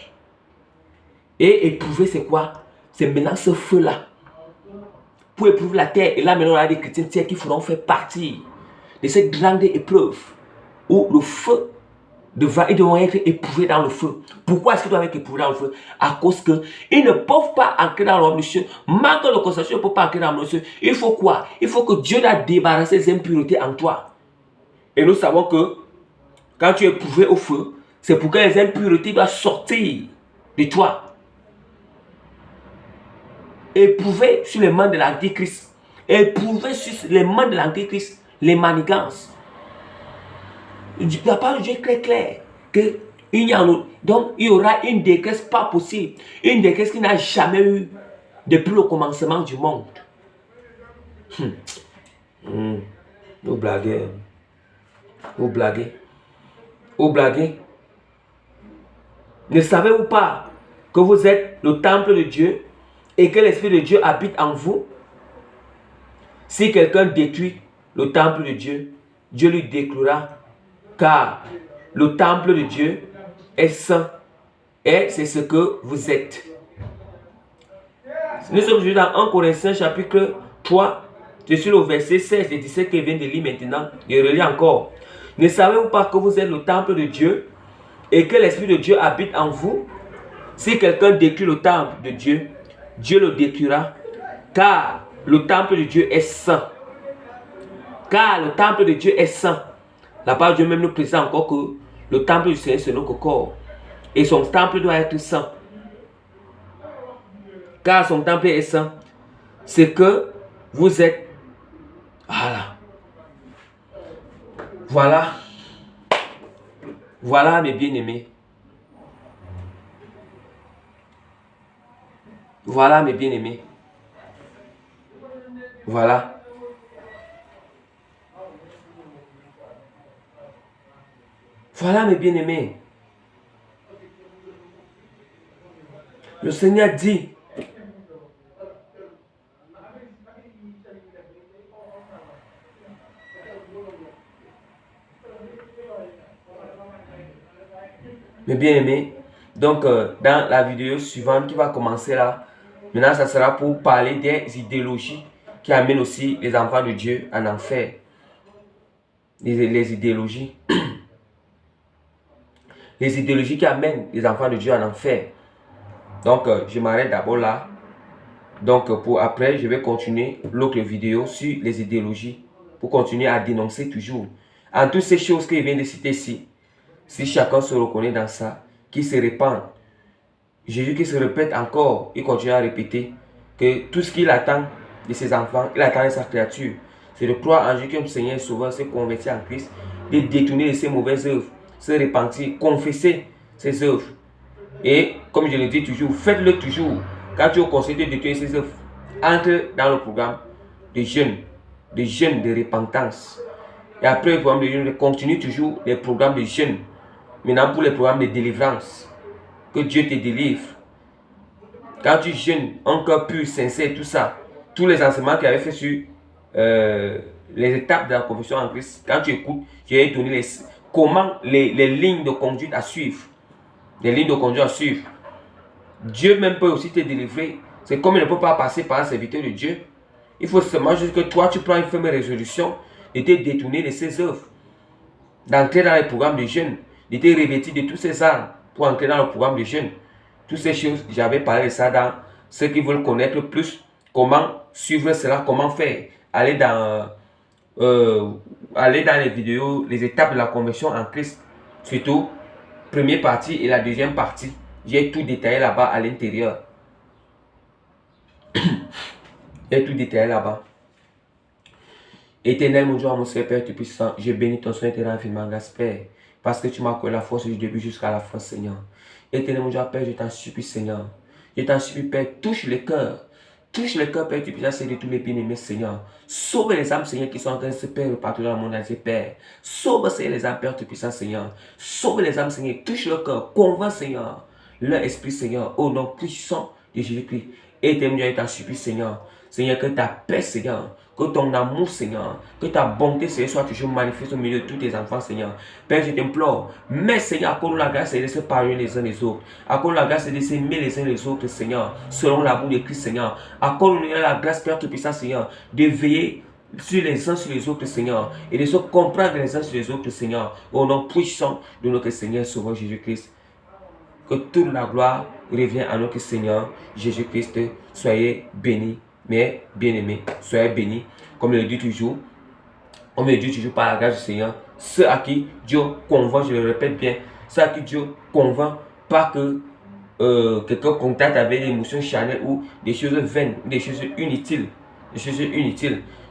Et éprouver, c'est quoi? C'est maintenant ce feu-là. Pour éprouver la terre. Et là, maintenant, on a des chrétiens qui feront faire partie de cette grande épreuve où le feu ils devront être éprouvés dans le feu. Pourquoi est-ce qu'ils doivent être éprouvés dans le feu? À cause qu'ils ne peuvent pas entrer dans le royaume des cieux. Manque de concentration, ils ne peuvent pas entrer dans le royaume des cieux. Il faut quoi? Il faut que Dieu a débarrassé les impuretés en toi. Et nous savons que quand tu es éprouvé au feu, c'est pour que les impuretés doivent sortir de toi. Éprouvé sur les mains de l'Antichrist. Éprouvé sur les mains de l'Antichrist. Les manigances. La parole de Dieu est très claire que donc il y aura une détresse pas possible, une détresse qui n'a jamais eu depuis le commencement du monde. Vous blaguez, vous blaguez, vous blaguez. Ne savez-vous pas que vous êtes le temple de Dieu et que l'Esprit de Dieu habite en vous? Si quelqu'un détruit le temple de Dieu, Dieu lui déclarera. Car le temple de Dieu est saint et c'est ce que vous êtes. Nous sommes aujourd'hui dans 1 Corinthiens chapitre 3. Je suis au verset 16 et 17 que je viens de lire maintenant. Je relis encore. Ne savez-vous pas que vous êtes le temple de Dieu et que l'Esprit de Dieu habite en vous? Si quelqu'un détruit le temple de Dieu, Dieu le détruira. Car le temple de Dieu est saint. Car le temple de Dieu est saint. La parole de Dieu même nous précise encore que le temple du Seigneur, c'est notre corps. Et son temple doit être saint. Car son temple est saint. C'est que vous êtes... Voilà. Voilà. Voilà mes bien-aimés. Voilà mes bien-aimés. Voilà. Voilà mes bien-aimés. Le Seigneur dit, mes bien-aimés, donc dans la vidéo suivante qui va commencer là, maintenant ça sera pour parler des idéologies qui amènent aussi les enfants de Dieu en enfer. Les idéologies. Les idéologies qui amènent les enfants de Dieu en enfer. Donc, je m'arrête d'abord là. Donc, pour après, je vais continuer l'autre vidéo sur les idéologies. Pour continuer à dénoncer toujours. En toutes ces choses que je viens de citer ici, si chacun se reconnaît dans ça, qui se répand, Jésus qui se répète encore, il continue à répéter que tout ce qu'il attend de ses enfants, il attend de sa créature, c'est de croire en Jésus comme Seigneur et Sauveur, se convertir en Christ, de détourner de ses mauvaises œuvres, se repentir, confesser ses œuvres. Et comme je le dis toujours, faites-le toujours. Quand tu es au conseil de détruire ses œuvres, entre dans le programme de jeûne de repentance. Et après le programme de jeûne, continue toujours les programmes de jeûne. Maintenant pour les programmes de délivrance. Que Dieu te délivre. Quand tu jeûnes, un cœur pur, sincère, tout ça, tous les enseignements qu'il avait fait sur les étapes de la confession en Christ, quand tu écoutes, je vais te donner les lignes de conduite à suivre. Les lignes de conduite à suivre. Dieu même peut aussi te délivrer. C'est comme il ne peut pas passer par un serviteur de Dieu. Il faut seulement juste que toi, tu prends une ferme résolution de te détourner de ses œuvres. D'entrer dans les programmes de jeûne. De te revêtir de tous ces armes pour entrer dans le programme de jeûne. Toutes ces choses, j'avais parlé de ça dans ceux qui veulent connaître plus comment suivre cela, comment faire. Aller dans les vidéos, les étapes de la conversion en Christ. Surtout, première partie et la deuxième partie. J'ai tout détaillé là-bas à l'intérieur. J'ai tout détaillé là-bas. Éternel, mon Dieu, mon Seigneur, Père Tout-Puissant, je bénis ton Saint éternel infiniment, grâce, Père, parce que tu m'as accordé la force du début jusqu'à la fin, Seigneur. Éternel, mon Dieu, Père, je t'en supplie, Seigneur. Je t'en supplie, Père, touche le cœur. Touche le cœur, Père Tout-Puissant, c'est de tous les bien-aimés, Seigneur. Sauve les âmes, Seigneur, qui sont en train de se perdre partout dans le monde entier, Père. Sauve, Seigneur, les âmes, Père Tout-Puissant, Seigneur. Sauve les âmes, Seigneur. Touche le cœur. Convainc, Seigneur, leur esprit, Seigneur, au nom puissant de Jésus-Christ. Éternel, je t'en supplie, Seigneur. Seigneur, que ta paix, Seigneur, Que ton amour, Seigneur, que ta bonté, Seigneur, soit toujours manifeste au milieu de tous tes enfants, Seigneur. Père, je t'implore, mais Seigneur, accorde-nous la grâce de se parler les uns les autres. Accorde-nous la grâce de s'aimer les uns les autres, Seigneur, selon l'amour de Christ, Seigneur. Accorde-nous la grâce, Père Tout-Puissant, Seigneur, de veiller sur les uns sur les autres, Seigneur, et de se comprendre les uns sur les autres, Seigneur, au nom puissant de notre Seigneur Sauveur Jésus-Christ. Que toute la gloire revienne à notre Seigneur Jésus-Christ. Soyez bénis, mes bien-aimés, soyez bénis, comme je le dis toujours, par la grâce du Seigneur, ceux à qui Dieu convainc, je le répète bien, ceux à qui Dieu convainc, pas que quelqu'un contacte avec des émotions charnelles ou des choses vaines, des choses inutiles.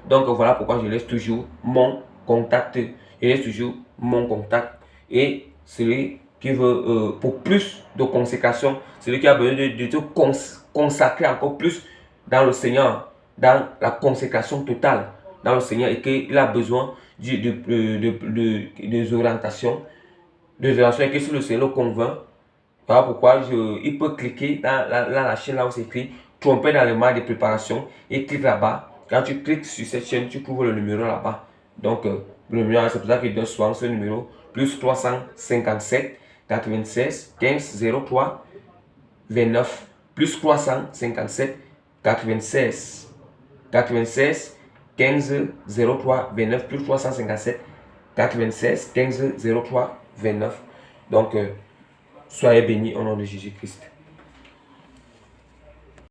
Donc voilà pourquoi je laisse toujours mon contact. Et celui qui veut, pour plus de consécration, celui qui a besoin de te consacrer encore plus dans le Seigneur, dans la consécration totale dans le Seigneur, et qu'il a besoin des orientations, et que si le Seigneur le convainc, voilà pourquoi il peut cliquer dans la chaîne là où c'est écrit tromper dans le mal de préparation, et clique là-bas. Quand tu cliques sur cette chaîne, tu trouves le numéro là-bas. Donc le numéro, c'est pour ça qu'il donne souvent ce numéro, plus 357 96 15 03 29, plus 357 96 15 03 29, plus 357 96 15 03 29. Donc soyez bénis au nom de Jésus-Christ.